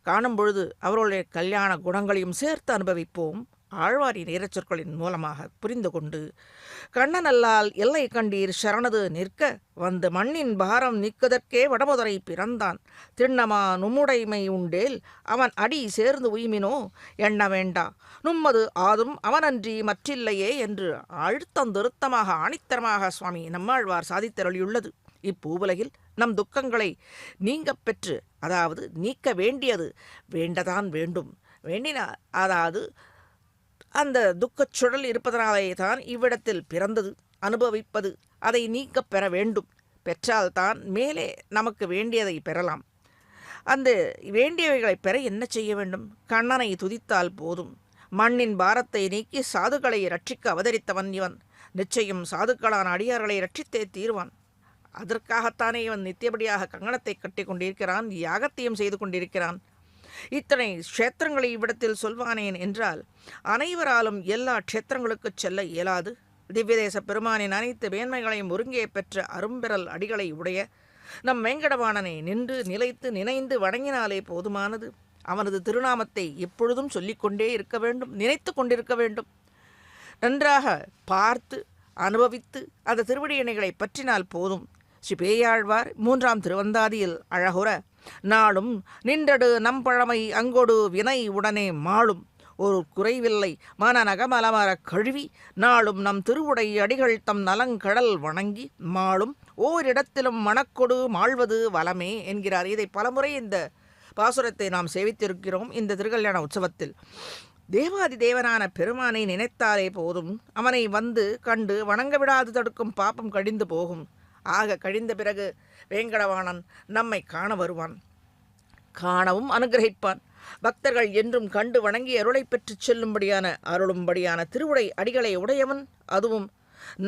Speaker 3: காணும் பொழுது அவர்களுடைய கல்யாண குணங்களையும் சேர்த்து அனுபவிப்போம். ஆழ்வாரின் ஈரச்சொற்களின் மூலமாக புரிந்து கொண்டு கண்ணனல்லால் எல்லை கண்டீர் சரணது நிற்க வந்து மண்ணின் பாரம் நீக்குதற்கே வடமுதரை பிறந்தான் திண்ணமா நும்முடைமை உண்டேல் அவன் அடி சேர்ந்து உய்மினோ எண்ண வேண்டா நும்மது ஆதும் அவனன்றி மற்றில்லையே என்று அழுத்தந்திருத்தமாக ஆணித்தரமாக சுவாமி நம்மாழ்வார் சாதித்தருளியுள்ளது. இப்பூவுலகில் நம் துக்கங்களை நீங்கப் பெற்று, அதாவது நீக்க வேண்டியது வேண்டதான் வேண்டும், வேண்டினார் அதாவது அந்த துக்கச் சுழல் இருப்பதனாலே தான் இவ்விடத்தில் பிறந்தது, அனுபவிப்பது, அதை நீக்கப் பெற வேண்டும். பெற்றால்தான் மேலே நமக்கு வேண்டியதை பெறலாம். அந்த வேண்டியவைகளை பெற என்ன செய்ய வேண்டும்? கண்ணனை துதித்தால் போதும். மண்ணின் பாரத்தை நீக்கி சாதுக்களை ரட்சிக்க அவதரித்தவன் இவன். நிச்சயம் சாதுக்களான அடியார்களை ரட்சித்தே தீர்வான். அதற்காகத்தானே இவன் நித்தியபடியாக கங்கணத்தை கட்டி கொண்டிருக்கிறான், யாகத்தையும் செய்து கொண்டிருக்கிறான். இத்தனை க்ஷேத்திரங்களை இவ்விடத்தில் சொல்வானேன் என்றால் அனைவராலும் எல்லா க்ஷேத்திரங்களுக்கு செல்ல இயலாது. திவ்யதேச பெருமானின் அனைத்து மேன்மைகளையும் ஒருங்கே பெற்ற அரும்பெறல் அடிகளை உடைய நம் வேங்கடவாணனை நின்று நிலைத்து நினைந்து வணங்கினாலே போதுமானது. அவனது திருநாமத்தை எப்பொழுதும் சொல்லிக்கொண்டே இருக்க வேண்டும், நினைத்து கொண்டிருக்க வேண்டும். நன்றாக பார்த்து அனுபவித்து அந்த திருவடியினைகளை பற்றினால் போதும். ஸ்ரீ பேயாழ்வார் 3ஆம் திருவந்தாதியில் அழகுற, நாளும் நின்றடு நம்பழமை அங்கொடு வினை உடனே மாளும் ஒரு குறைவில்லை மனநகமலமர கழுவி நாளும் நம் திருவுடை அடிகள் தம் நலங்கடல் வணங்கி மாளும் ஓரிடத்திலும் மணக்கொடு மாழ்வது வளமே என்கிறார். இதை பலமுறை இந்த பாசுரத்தை நாம் சேவித்திருக்கிறோம். இந்த திருக்கல்யாண உற்சவத்தில் தேவாதி தேவனான பெருமானை நினைத்தாலே போதும், அவனை வந்து கண்டு வணங்க விடாது தடுக்கும் பாப்பம் கழிந்து போகும். ஆக கழிந்த பிறகு வேங்கடவாணன் நம்மை காண வருவான், காணவும் அனுகிரகிப்பான். பக்தர்கள் என்றும் கண்டு வணங்கி அருளை பெற்றுச் செல்லும்படியான அருளும்படியான திருவுடை அடிகளை உடையவன், அதுவும்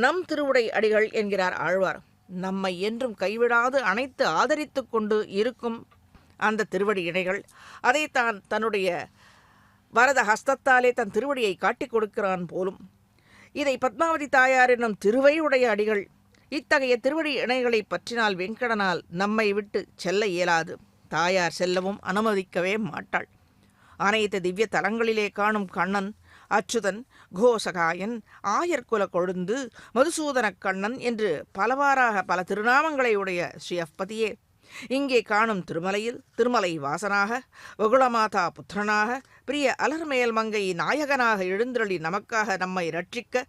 Speaker 3: நம் திருவுடை அடிகள் என்கிறார் ஆழ்வார். நம்மை என்றும் கைவிடாது அணைத்து ஆதரித்து கொண்டு இருக்கும் அந்த திருவடி இணைகள், அதை தான் தன்னுடைய வரத ஹஸ்தத்தாலே தன் திருவடியை காட்டிக் கொடுக்கிறான் போலும். இதை பத்மாவதி தாயார் என்னும் திருவையுடைய அடிகள். இத்தகைய திருவடி இணைகளை பற்றினால் வெங்கடனால் நம்மை விட்டு செல்ல இயலாது. தாயார் செல்லவும் அனுமதிக்கவே மாட்டாள். அனைத்து திவ்ய தலங்களிலே காணும் கண்ணன், அச்சுதன், கோசகாயன், ஆயர்குல கொழுந்து, மதுசூதன கண்ணன் என்று பலவாறாக பல திருநாமங்களை உடைய ஸ்ரீ அஃபதியே இங்கே காணும் திருமலையில் திருமலை வாசனாக, வகுளமாதா புத்திரனாக, பிரிய அலர்மேல் மங்கை நாயகனாக எழுந்தருளி நமக்காக நம்மை ரட்சிக்க,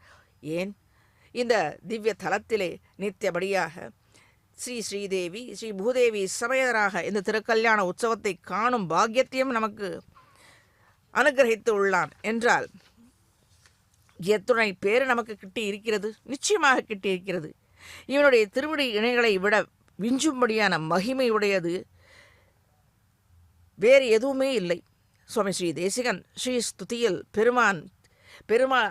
Speaker 3: ஏன் இந்த திவ்ய தலத்திலே நித்தியபடியாக ஸ்ரீதேவி ஸ்ரீ பூதேவி சமேதராக இந்த திருக்கல்யாண உற்சவத்தை காணும் பாக்கியத்தையும் நமக்கு அனுகிரகித்து உள்ளான் என்றால் எத்துணை பேர் நமக்கு கிட்டி இருக்கிறது, நிச்சயமாக கிட்டி இருக்கிறது. இவனுடைய திருவடி இணைகளை விட விஞ்சும்படியான மகிமை உடையது வேறு எதுவுமே இல்லை. சுவாமி ஸ்ரீ தேசிகன் ஸ்ரீ ஸ்துதியில் பெருமான்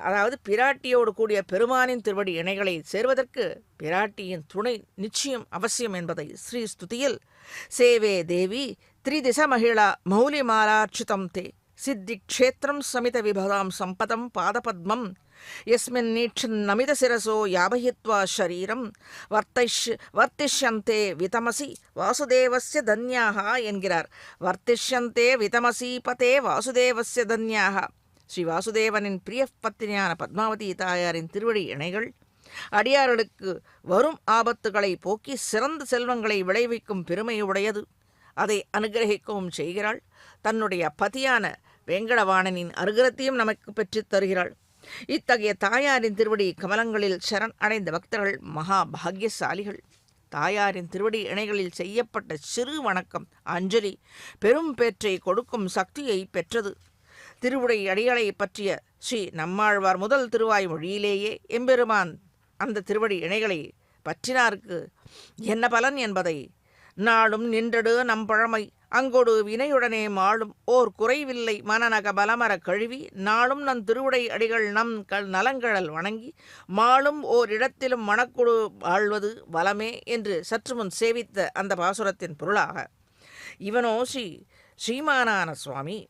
Speaker 3: அதாவது பிராட்டியோடு கூடிய பெருமானின் திருவடி இணைகளை சேர்வதற்கு பிராட்டியின் துணை நிச்சயம் அவசியம் என்பதை ஸ்ரீ ஸ்துதியில் சேவே தேவி திரிதிச மகிழா மௌலிமாலார்ச்சிதம் தே சித்தி க்ஷேத்திரம் சமித விபதாம் சம்பதம் பாதபத்மம் யஸ்மின் நீட்சன் நமித சிரசோ யாபயித்வா ஷரீரம் வர்த்திஷ்யந்தே விதமசி வாசுதேவஸ்ய தன்யாக என்கிறார். வர்த்திஷ்யந்தே விதமசி பதே வாசுதேவஸ்ய தன்யாக. ஸ்ரீ வாசுதேவனின் பிரிய பத்தினியான பத்மாவதி தாயாரின் திருவடி இணைகள் அடியார்களுக்கு வரும் ஆபத்துகளை போக்கி சிறந்த செல்வங்களை விளைவிக்கும் பெருமையுடையது. அதை அனுகிரகிக்கவும் செய்கிறாள். தன்னுடைய பதியான வேங்கடவாணனின் அனுகிரகத்தையும் நமக்கு பெற்றுத் தருகிறாள். இத்தகைய தாயாரின் திருவடி கமலங்களில் சரண் அடைந்த பக்தர்கள் மகா பாக்யசாலிகள். தாயாரின் திருவடி இணைகளில் செய்யப்பட்ட சிறு வணக்கம் அஞ்சலி பெரும் பேற்றை கொடுக்கும் சக்தியை பெற்றது. திருவுடை அடிகளை பற்றிய ஸ்ரீ நம்மாழ்வார் முதல் திருவாய் மொழியிலேயே எம்பெருமான் அந்த திருவடி இணைகளை பற்றினாருக்கு என்ன பலன் என்பதை, நாளும் நின்றடு நம்பழமை அங்கொடு வினையுடனே மாளும் ஓர் குறைவில்லை மனநக பலமர கழுவி நாளும் நம் திருவுடை அடிகள் நம் நலங்கழல் வணங்கி மாளும் ஓர் இடத்திலும் மணக்குழு வாழ்வது வளமே என்று சற்று முன் சேவித்த அந்த பாசுரத்தின் பொருளாக, இவனோ ஸ்ரீமானான சுவாமி,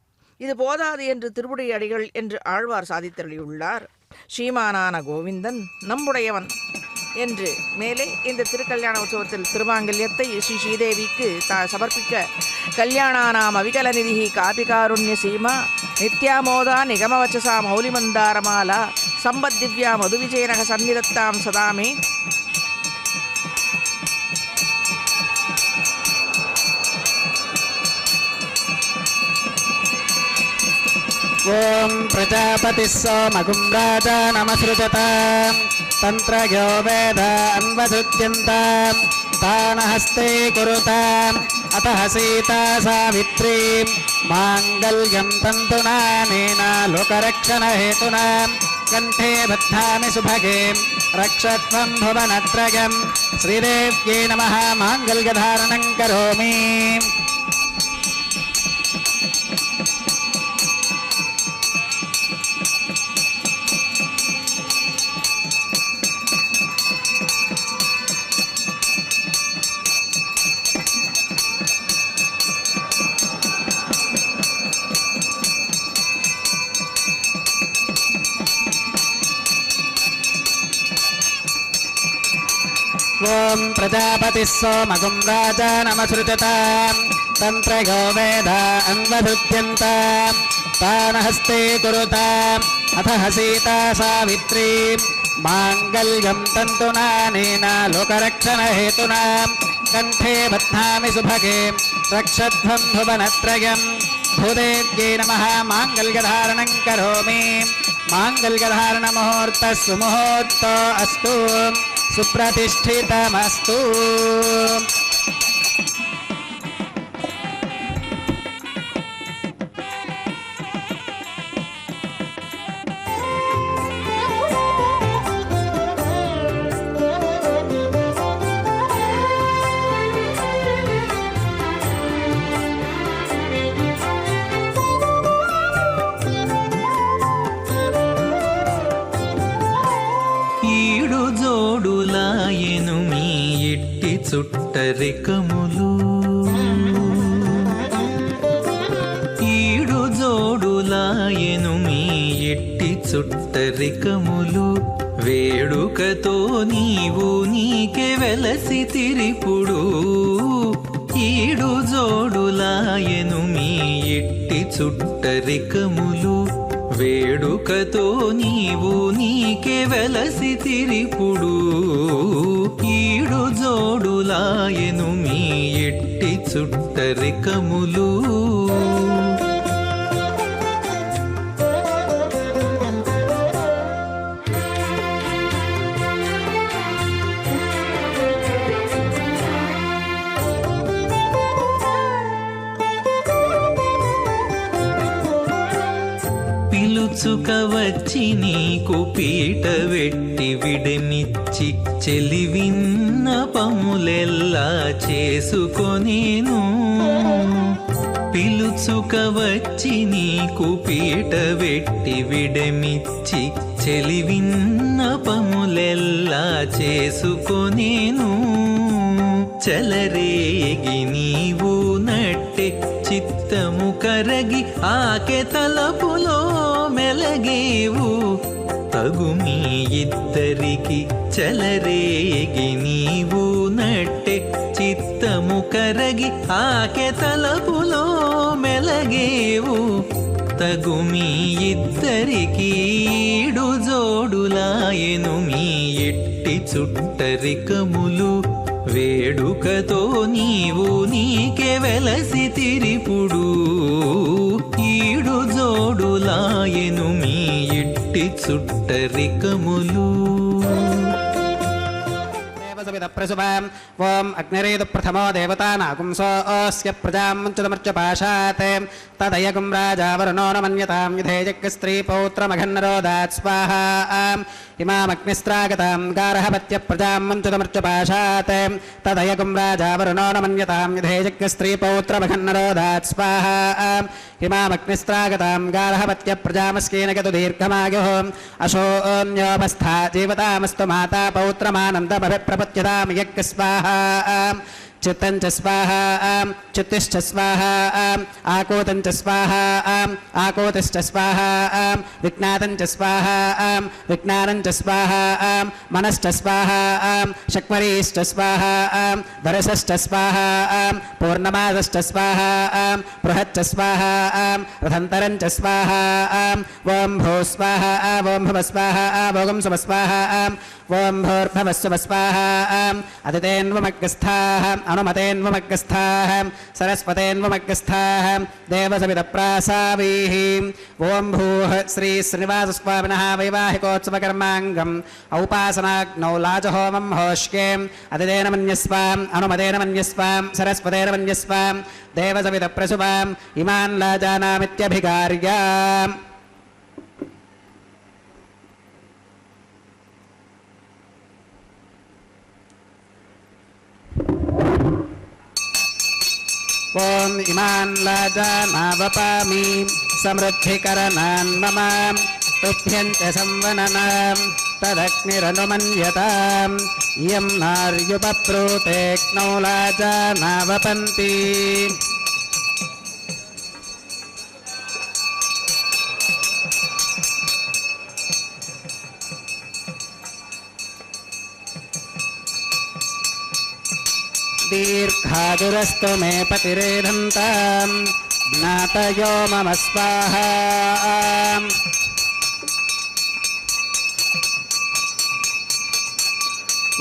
Speaker 3: இது போதாது என்று திருவுடை அடிகள் என்று ஆழ்வார் சாதித்தருளியுள்ளார். ஸ்ரீமானான கோவிந்தன் நம்முடையவன் என்று மேலே இந்த திருக்கல்யாண உற்சவத்தில் திருமாங்கல்யத்தை ஸ்ரீதேவிக்கு சமர்ப்பிக்க கல்யாணானாம் அவிகல நிதி காபிகாருண்ய சீமா நித்யாமோதா நிகமவச்சசா மௌலிமந்தாரமாலா சம்பத் திவ்யா மதுவிஜயனக சந்நிதத்தாம் சதாமே.
Speaker 2: ஓம் பிரஜாபதி சோமகும் ராஜா நமஸ்ருஜதாம் தந்திரயோ வேத அன்வசுத்யந்தாம் தானஹஸ்தே குருதாம் அத்தஹ சீதா சாவித்ரீம் மாங்கல்யம் தந்துநானேன லோகரக்ஷண ஹேதுனாம் கண்டே பத்தாமி சுபகே ரக்ஷத்வம் புவனத்ரயம் ஸ்ரீதேவ்யே நமः மாங்கல்யதாரணம் கரோமி. ॐ प्रजापतिः सोमगुं राजानमसृजताम् तन्त्रयो वेदा अन्वधुत्यन्ताम् तानहस्ते कुरुताम् अथ सीता सावित्री माङ्गल्यं तन्तुनानेन लोकरक्षणहेतुना कण्ठे बध्नामि सुभगे रक्षध्वं भुवनत्रयम् भूदेव्यै नमः माङ्गल्यधारणं करोमि माङ्गल्यधारणमुहूर्तः सुमुहूर्तो अस्तु सुप्रतिष्ठितमस्तु
Speaker 4: ఈడు జోడులాయెను మీ ఇట్టి చుట్టరికములు ఈడు జోడులాయెను మీ ఇట్టి చుట్టరికములు వేడుకతో నీవు నీకే వెలసి తిరిపుడు ఈడు జోడులాయెను మీ ఇట్టి చుట్టరికములు వేడుకతో నీవు నీకే వెలసి తిరిపుడు ఈడు జోడులాయెను మీ ఎట్టి చుట్టరికములు పిలుచుక వచ్చి నీకు పీట వెట్టి విడమిచ్చి చెలివిన్న పములెల్లా చేసుకొనేను పిలుచుక వచ్చి నీకు పీట వెట్టి విడమిచ్చి చెలివిన్న పములెల్లా చేసుకొనేను చలరేగి నీవు నట్టె చిత్తము కరగి ఆకె తలపులో మెలగేవు తగు మీ ఇద్దరికి చలరేగి నీవు నట్టె చిత్తము కరగి ఆకె తలపులో మెలగేవు తగు మీ ఇద్దరికి ఈడు జోడులాయెను మీ ఎట్టి చుట్టరికములు వేడుకతో నీవు నీకే వెలసి తిరిపుడు ఈడు జోడులాయెను మీ ఇట్టి చుట్టరికములు
Speaker 2: प्रसुभाम् ॐ अग्निरेतु प्रथमो देवतानागुंसोऽस्य प्रजां मुञ्चतमर्चपाशात् तदयगुं राजा वरुणो न मन्यतां युधेजग्स्त्रीपौत्रमघन्नरोदात् स्वाहा इमामग्निस्त्रागतां गार्हपत्यप्रजां मुञ्चतमर्चपाशात् तदयगुं राजा वरुणो न मन्यतां युधेजग्स्त्रीपौत्रमघन्नरोदात् स्वाहा इमामग्निस्त्रागतां गार्हपत्यप्रजामस्केन गतु दीर्घमायुः अशोऽन्योपस्था जीवतामस्तु माता पौत्रमानन्दमभिप्रपत्यतां यज्ञ स्वाहा चित्तञ्च स्वाहा चित्तिश्च स्वाहा आकोतञ्च स्वाहा आकोतिश्च स्वाहा विज्ञातञ्च स्वाहा विज्ञानञ्च स्वाहा मनश्च स्वाहा शक्वरीश्च स्वाहा धरसश्च स्वाहा पूर्णमासश्च स्वाहा बृहच्च स्वाहा रथन्तरञ्च स्वाहा ॐ भू स्वाहा ॐ भव स्वाहा भोगं सुव स्वाहा ॐ भूर्भवस्व स्वाहा अदितेन्वमग्रस्थाः अनुमतेन्वमग्रस्थाः सरस्वतेन्वमग्रस्थाः देवसवितप्रासावीः ॐ भूः श्री श्रीनिवासस्वामिनः वैवाहिकोत्सवकर्माङ्गम् औपासनाग्नौ लाजहोमं होष्ये अदितेन मन्यस्वाम् अनुमतेन मन्यस्वाम् सरस्वतेन मन्यस्वाम् देवसवितप्रसुवाम् इमान् लाजानामित्यभिकार्य ॐ इमान् लाजानावपामि समृद्धिकरणान् मम तुभ्यञ्च संवननां तदग्निरनुमन्यताम् इयं नार्युपप्रोतेक्नौ लाजानावपन्ति दीर्घायुरस्तु मे पतिरेधन्ताम् ज्ञातयो मम स्वाहा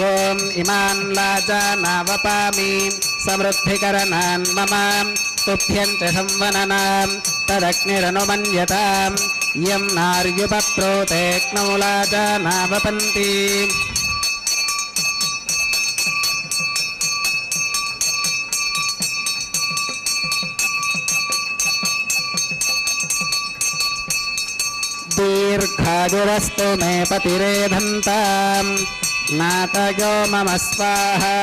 Speaker 2: ॐ इमान् लाजानावपामि समृद्धिकरणान् मम तुभ्यञ्च संवननां तदग्निरनुमन्यताम् यं नार्युपप्रोतेक्नौ लाजानावपन्ति दीर्घायुरस्तु मे पतिरेधन्ताम् नातयो मम स्वाहा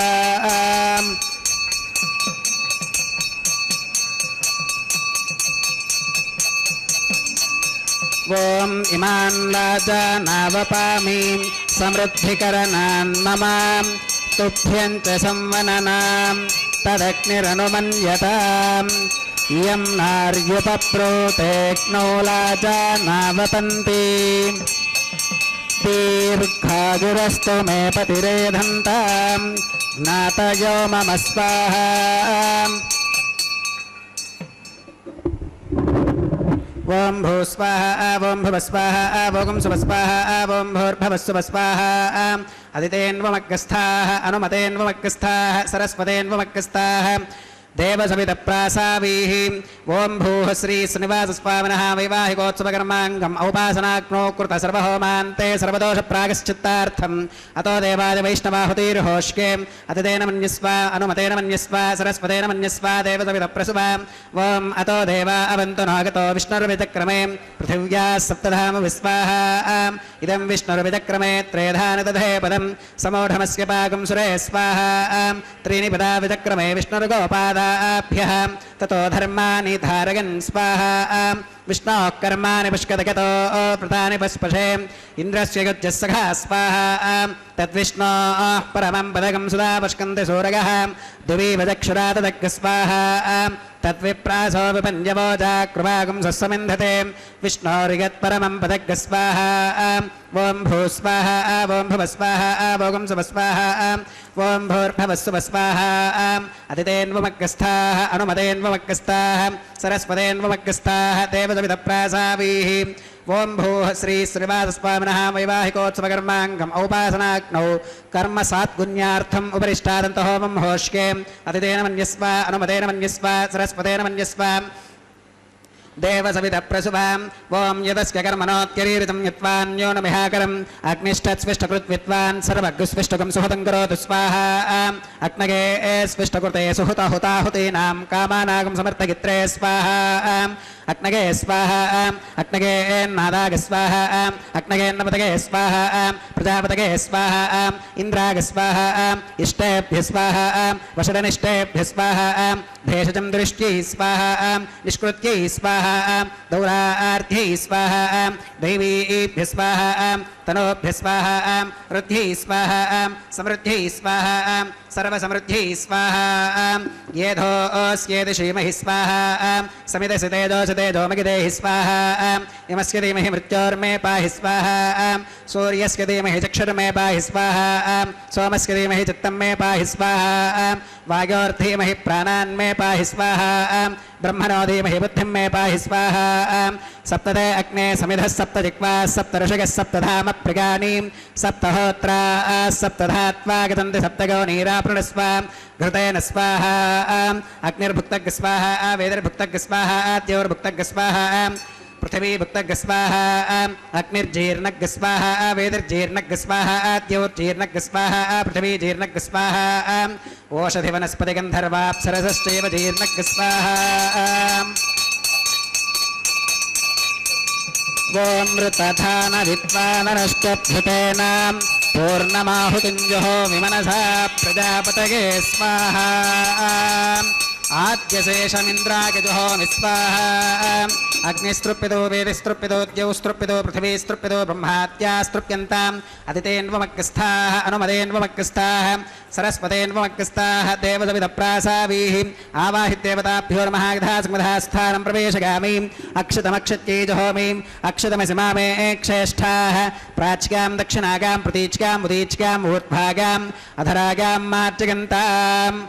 Speaker 2: ॐ इमान् लाजानावपामि समृद्धिकरणान् मम तुभ्यञ्च संवननां तदग्निरनुमन्यताम् यं नार्युपप्रोतेक्नौ लाजानावपन्ति दीर्घायुरस्तु मे पतिरेधन्ताम् ज्ञातयो मम स्वाहा ॐ भूस्वाहा ॐ भुवस्वाहा ॐ सुवस्वाहा ॐ भूर्भवस्सुवस्वाहा अदितेन्वमग्रस्थाः अनुमतेन्वमग्रस्थाः सरस्वतेन्वमग्रस्थाः देवसवितप्रासावीः ॐ भूः श्री श्रीनिवासस्वामिनः वैवाहिकोत्सवकर्माङ्गम् औपासनाग्नो कृत सर्वहोमान्ते सर्वदोषप्रागश्चित्तार्थम् अतो देवादिवैष्णवाहुतिर्होष्के अतितेन मन्यस्व अनुमतेन मन्यस्व सरस्वतेन मन्यस्व देवसवितप्रसुव ॐ अतो देवा अवन्तु नागतो विष्णुर्विचक्रमे पृथिव्याः सप्तधाम विस्वाहा इदं विष्णुर्विचक्रमे त्रेधानि दधे पदं समूढमस्य पाकं सुरे स्वाहा त्रीणि पदा विचक्रमे विष्णुर्गोपाद ततो धर्माणि धारयन् स्वाहा विष्णोः कर्माणि पुष्कतगतो प्रतानि पुष्पशे इन्द्रस्य युज्यः सखा स्वाहा तद्विष्णोः परमं पदकं सुधा पुष्कन्ति सूरगः द्विवदक्षुरा तदग् स्वाहा तद्विप्रासो विपञ्जवोजा कृपागुं स्वस्समिन्धते विष्णोर्यत्परमं पदग् स्वाहा ॐ भूस्वाहा ॐ भुवस्वाहा ॐ सुवस्वाहा ॐ भूर्भवस्सुवस्वाहा अतितेन्वमग्रस्थाः अनुमतेन्वमग्रस्थाः सरस्वतेन्वमग्रस्थाः देवसवितप्रासावीः ॐ भूः श्री श्रीनिवासस्वामिनः वैवाहिकोत्सवकर्माङ्गम् औपासनाग्नौ कर्म सात्गुण्यार्थम् उपरिष्टादन्तहोमं होष्के अतितेन मन्यस्व अनुमतेन मन्यस्व सरस्वतेन मन्यस्व देवसवितप्रसुभां ॐ यदस्य कर्मणोत्यरीरितं यत्वान्यो न मिहाकरम् अग्निष्ठत्स्विष्टकृद्विद्वान् सर्वग्स्विष्टकं सुहतं करोतु स्वाहा अग्नगे स्विष्टकृते सुहुता हुताहुतीनां कामानागं समर्थगित्रे स्वाहा अग्नगे स्वाहा अग्नगे नादाग स्वाहा अग्नगेन्नपतगे स्वाहा प्रजापतगे स्वाहा इन्द्राग स्वाहा इष्टेभ्य स्वाहा वषडनिष्टेभ्य स्वाहा भेषजं दृष्ट्यै स्वाहा निष्कृत्यै स्वाहा दौरार्थ्यै स्वाहा दैवीभ्य स्वाहा तनोभ्य स्वाहा रुद्ध्यै स्वाहा समृद्ध्यै स्वाहा सर्वसमृद्ध्यै स्वाहा येधोऽस्येति श्रीमहि स्वाहा समिदसि तेजोसि तेजोमगिदेहि स्वाहा यमस्य धीमहि मृत्योर्मे पाहि स्वाहा सूर्यस्य धीमहि चक्षुर्मे पाहि स्वाहा सोमस्य धीमहि चित्तं मे पाहि स्वाहा वायोर्धीमहि प्राणान्मे पाहि स्वाहा ब्रह्मणो धीमहि बुद्धिं मे पाहि स्वाहा सप्तदे अग्ने समिधः सप्तजिह्वाः सप्तऋषयः सप्तधाम प्रगानि सप्तहोत्रा सप्तधात्वा गतन्ति सप्तगो नीराप्रणस्व घृतेन स्वाहा अग्निर्भुक्तग् स्वाहा वेदिर्भुक्तग् स्वाहा द्यौर्भुक्तग् स्वाहा पृथिवी भुक्तग् स्वाहा अग्निर्जीर्णग् स्वाहा वेदिर्जीर्णग् स्वाहा द्यौर्जीर्णग् स्वाहा पृथिवी जीर्णग् स्वाहा ओषधिवनस्पतिगन्धर्वाप्सरसश्चैव जीर्णग् स्वाहा ॐ मृतधान विद्वानरश्चभ्युतेन पूर्णमाहुतिञ्जहो विमनसा प्रजापतये स्वाहा आद्यशेषमिन्द्राय जुहोमि स्वाहा अग्निस्तृप्यतो वेदिस्तृप्यतो द्यौस्तृप्यतो पृथिवीस्तृप्यतो ब्रह्माद्यास्तृप्यन्ताम् अदितेन्वमग्रस्थाः अनुमतेन्वमग्रस्थाः सरस्वतेन्वमग्रस्थाः देवसवितप्रासावीः आवाहिदेवताभ्यो नमः यथासंविधास्थानं प्रवेशगामि अक्षतमक्षत्यै जुहोमि अक्षतमसि मामे क्षेष्ठाः प्राच्यां दक्षिणागां प्रतीच्याम् उदीच्याम् ऊर्ध्वागाम् अधरागां मार्जगन्ताम्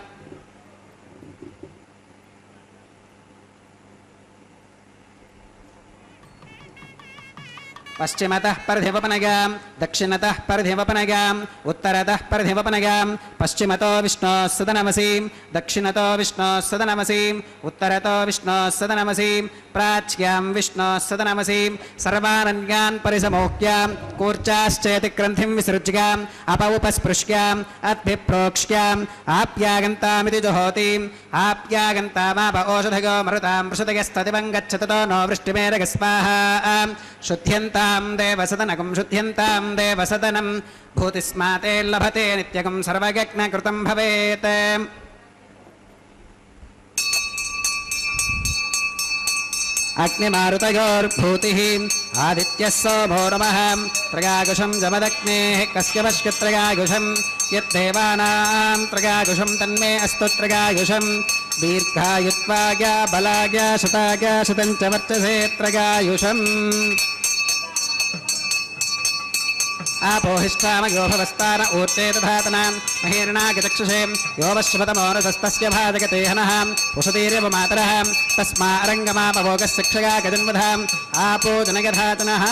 Speaker 2: पश्चिमतः परिधिवपनगां दक्षिणतः परिधिवपनगाम् उत्तरतः परिधिवपनगां पश्चिमतो विष्णोः सदनमसीं दक्षिणतो विष्णोः सदनमसीं उत्तरतो विष्णोः सदनमसीं प्राच्यां विष्णोः सदनमसीं सर्वानन्यान् परिसमोक्यां कूर्चाश्चेति ग्रन्थिं विसृज्याम् अपौपस्पृश्याम् अद्भिप्रोक्ष्याम् आप्यागन्तामिति जुहोतिम् आप्यागन्तामाप ओषधयो मरुतां वृषदयस्तदिवं गच्छततो नो वृष्टिमेरगस्वाहा शुद्ध्यन्तां देवसदनकं शुद्ध्यन्तां देवसदनं भूतिस्माते लभते नित्यकं सर्वयज्ञकृतं भवेत् अग्निमारुतयोर्भूतिः आदित्यः सोमो नमः त्रयायुषं जमदग्नेः कस्यपश्यत्रयायुषं यद्देवानां त्रयायुषं तन्मे अस्तु त्रयायुषं दीर्घायुत्वाय बलाय शताय शतं च वर्चसे त्रयायुषम् आपोहिष्ठामयो भवस्तान ऊर्जे दधातनां महीर्णागचक्षुषे यो वश्वतमोरसस्तस्य भाजगते हनः उषतीरेव मातरः तस्मा अरङ्गमापभोगः शिक्षया गजन्वधाम् आपो जनगधातनः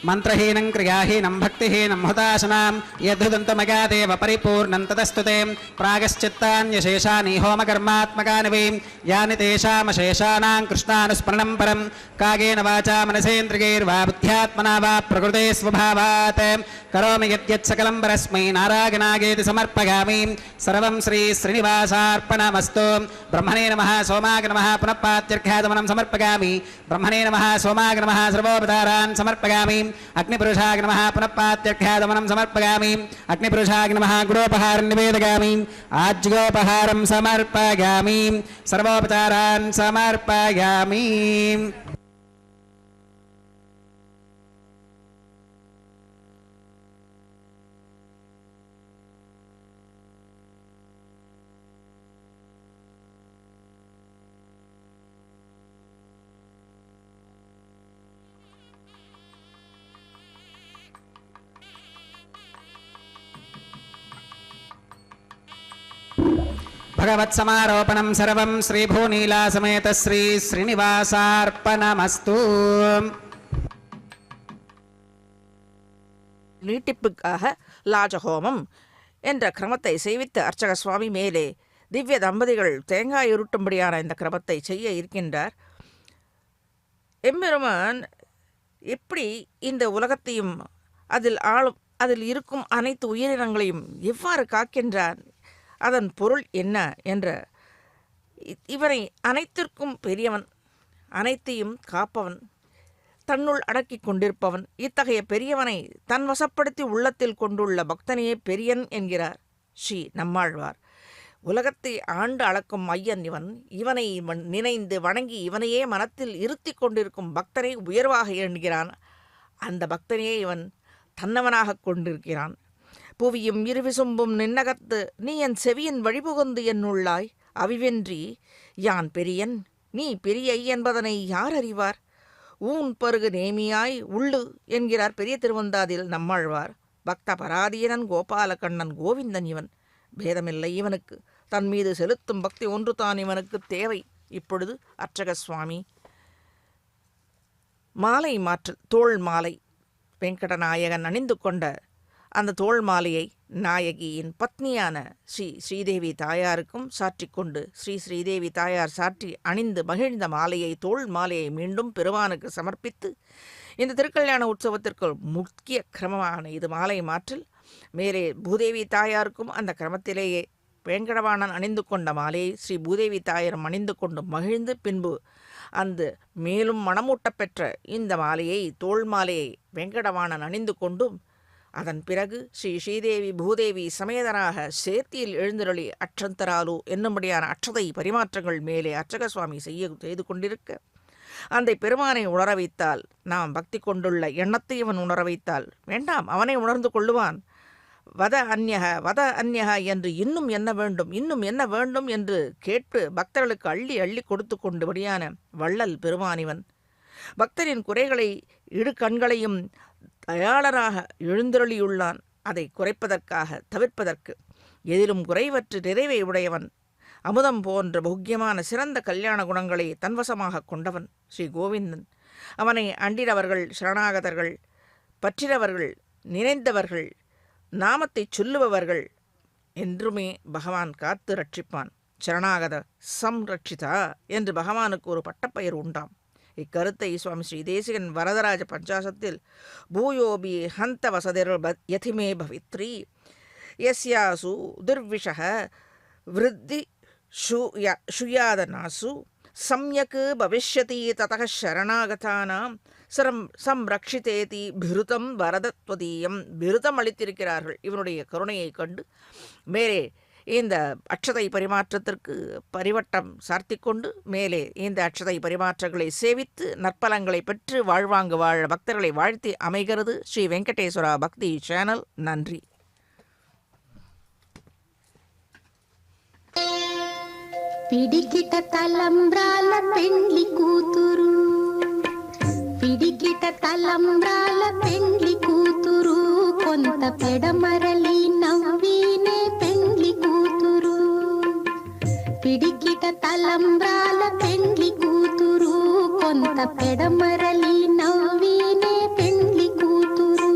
Speaker 2: मंत्रहीनं क्रियाहीनं भक्तिहीनं हुताशनां यद्धुदन्तमगादेव परिपूर्णं तदस्तुते प्रागश्चित्तान्यशेषानि होमकर्मात्मकानि वै यानि तेषामशेषाणां कृष्णानुस्मरणं परं कागेन वाचा मनसेन्द्रियैर्वा बुद्ध्यात्मना वा प्रकृते स्वभावात् करोमि यद्यत्सकलं परस्मै नारायणागेति समर्पयामि सर्वं श्रीश्रीनिवासार्पणमस्तु ब्रह्मणे नमः सोमाय नमः पुनः पात्यर्घ्याचमनं समर्पयामि ब्रह्मणे नमः सोमाय नमः सर्वोपचारान् समर्पयामि अग्निपुरुषाय नमः पुनः पात्यर्घ्याचमनं समर्पयामि अग्निपुरुषाय नमः गुरोपहारं निवेदयामि आज्योपहारं समर्पयामि सर्वोपचारान् समर्पयामि भगवत्समारोपणं सर्वं श्रीभूनीलासमेत श्री श्रीनिवासार्पणमस्तु
Speaker 3: நீட்டிப்புக்காக லாஜஹோமம் என்ற கிரமத்தை செய்வித்து அர்ச்சக சுவாமி மேலே திவ்ய தம்பதிகள் தேங்காய் உருட்டும்படியான இந்த கிரமத்தை செய்ய இருக்கின்றார். எம்பெருமான் எப்படி இந்த உலகத்தையும் அதில் இருக்கும் அனைத்து உயிரினங்களையும் எவ்வாறு காக்கின்றார், அதன் பொருள் என்ன என்ற இவனை அனைத்திற்கும் பெரியவன், அனைத்தையும் காப்பவன், தன்னுள் அடக்கி கொண்டிருப்பவன், இத்தகைய பெரியவனை தன் வசப்படுத்தி உள்ளத்தில் கொண்டுள்ள பக்தனையே பெரியன் என்கிறார் ஸ்ரீ நம்மாழ்வார். உலகத்தை ஆண்டு அளக்கும் ஐயன் இவன். இவனை நினைந்து வணங்கி இவனையே மனத்தில் இருத்தி கொண்டிருக்கும் பக்தனை உயர்வாக எண்ணுகிறான். அந்த பக்தனையே இவன் தன்னவனாக கொண்டிருக்கிறான். புவியும் இருவிசும்பும் நின்னகத்து நீ என் செவியின் வழிபுகுந்து என்னுள்ளாய் அவிவென்றி யான் பெரியன் நீ பெரியை என்பதனை யார் அறிவார், ஊன் பருகு நேமியாய் உள்ளு என்கிறார் பெரிய திருவந்தாதில் நம்மாழ்வார். பக்த பராதீனன் கோபாலகண்ணன் கோவிந்தன் இவன். பேதமில்லை இவனுக்கு, தன் மீது செலுத்தும் பக்தி ஒன்று தான் இவனுக்கு தேவை. இப்பொழுது அர்ச்சக சுவாமி மாலை மாற்றல், தோள் மாலை வெங்கடநாயகன் அணிந்து கொண்ட அந்த தோள் மாலையை நாயகியின் பத்னியான ஸ்ரீதேவி தாயாருக்கும் சாற்றிக்கொண்டு ஸ்ரீதேவி தாயார் சாற்றி அணிந்து மகிழ்ந்த மாலையை, தோள் மாலையை மீண்டும் பெருமானுக்கு சமர்ப்பித்து இந்த திருக்கல்யாண உற்சவத்திற்கு முக்கிய கிரமமான இது மாலை மாற்றல். மேலே பூதேவி தாயாருக்கும் அந்த கிரமத்திலேயே வேங்கடவாணன் அணிந்து கொண்ட மாலையை ஸ்ரீ பூதேவி தாயாரும் அணிந்து கொண்டு மகிழ்ந்து பின்பு அந்த மேலும் மணமூட்ட பெற்ற இந்த மாலையை, தோள் மாலையை வேங்கடவாணன் அணிந்து கொண்டும் அதன் பிறகு ஸ்ரீதேவி பூதேவி சமேதனாக சேர்த்தியில் எழுந்தருளி அற்றந்தராலு என்னும்படியான அற்றதை பரிமாற்றங்கள் மேலே அர்ச்சக சுவாமி செய்து கொண்டிருக்க அந்த பெருமானை உணர வைத்தால், நாம் பக்தி கொண்டுள்ள எண்ணத்தை அவன் உணர வைத்தால் வேண்டாம், அவனை உணர்ந்து கொள்ளுவான். வத அந்யக என்று இன்னும் என்ன வேண்டும், இன்னும் என்ன வேண்டும் என்று கேட்டு பக்தர்களுக்கு அள்ளி அள்ளி கொடுத்து கொண்டபடியான வள்ளல் பெருமானிவன். பக்தரின் குறைகளை இரு கண்களையும் தயாளராக எழுந்தருளியுள்ளான். அதை குறைப்பதற்காக, தவிர்ப்பதற்கு. எதிலும் குறைவற்று நிறைவை உடையவன். அமுதம் போன்ற போக்கியமான சிறந்த கல்யாண குணங்களை தன்வசமாக கொண்டவன் ஸ்ரீ கோவிந்தன். அவனை அண்டினவர்கள், சரணாகதர்கள், பற்றினவர்கள், நினைந்தவர்கள், நாமத்தை சொல்லுபவர்கள் என்றுமே பகவான் காத்து ரட்சிப்பான். சரணாகத சம்ரட்சிதா என்று பகவானுக்கு ஒரு பட்டப்பெயர் உண்டாம். இக்கருத்தை சுவாமி ஸ்ரீ தேசிகன் வரதராஜ பஞ்சாசத்தில் பூயோபி ஹந்த வசதிர் யதிமே பவித்ரி யஸ்யாசு துர்விஷக விருத்தி ஷுயாதனாசு சம்யக் பவிஷ்யதி ததக சரணாகதானாம் சம்ரக்ஷிதேதி பிருதம் வரதத்வதீயம். பிருதம் அளித்திருக்கிறார்கள் இவனுடைய கருணையை கண்டு. மேலே இந்த அட்சதை பரிமாற்றத்திற்கு பரிவட்டம் சார்த்தி கொண்டு மேலே இந்த அட்சதை பரிமாற்றங்களை சேவித்து நற்பலங்களை பெற்று வாழ்வாங்கு வாழ பக்தர்களை வாழ்த்தி அமைகிறது ஸ்ரீ வெங்கடேஸ்வரா பக்தி சேனல். நன்றி.
Speaker 5: పిడికిట తలంబ్రాల పెండ్లి కూతురు, పిడికిట తలంబ్రాల పెండ్లి కూతురు, కొంత పెడమరలి నవ్వినే పెండ్లి కూతురు. పిడికిట తలంబ్రాల పెండ్లి కూతురు, కొంత పెడమరలి నవ్వినే పెండ్లి కూతురు.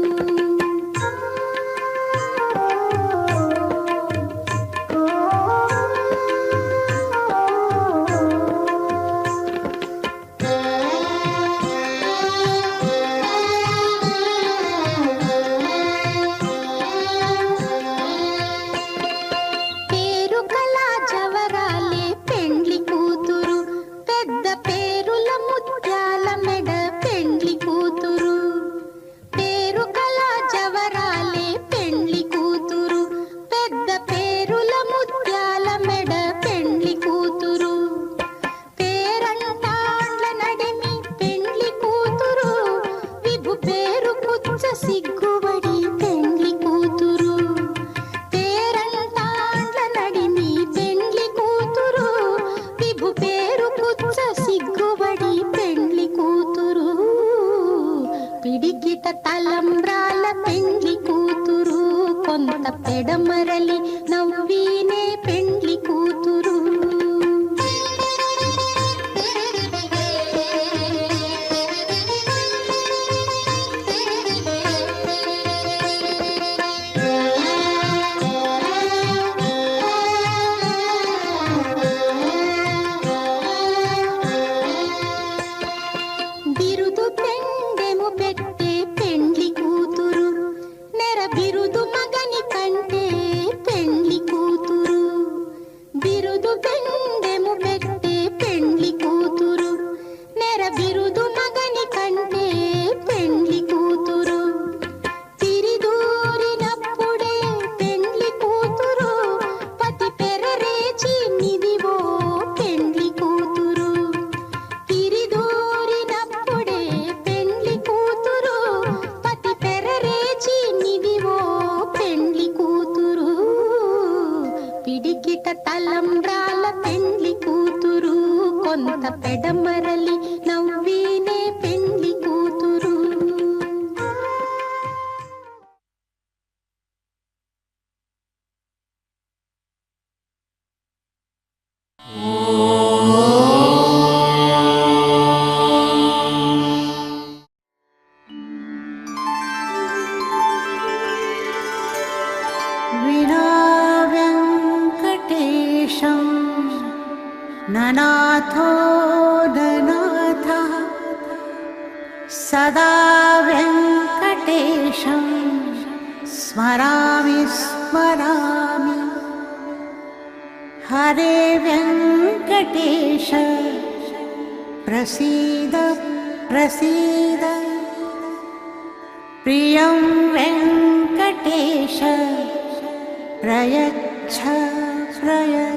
Speaker 5: పిడికిట తలంబ్రాల పెండ్లి కూతురు, కొంత పెడమరలి నవ్వినే పెండ్లి కూతురు. బిరుదు పెండెము పెట్టే పెండ్లి కూతురు, నెర బిరుదు మగని కంటే పెండ్లి కూతురు. బిరుదు పెండెము పెట్టే పెండ్లి కూతురు, నెర బిరుదు మగని కంటే పెండ్లి కూతురు. తిరిదూరినప్పుడే పెండ్లి కూతురు, పతి పెరరేచి నిదివో పెండ్లి కూతురు. తిరిదూరినప్పుడే పెండ్లి కూతురు, పతి పెరరేచి నిదివో పెండ్లి కూతురు. పిడికిట తలంబ్రాల పెండ్లి కూతురు, కొంత పెడమరలి నవ్వినే పెండ్లి కూతురు.
Speaker 6: विना वेङ्कटेशं ननाथो ननाथः, सदा वेङ्कटेशं स्मरामि स्मरामि. हरे वेङ्कटेश प्रसीद प्रसीद, प्रियं वेङ्कटेश प्रयच्छ प्रयच्छ.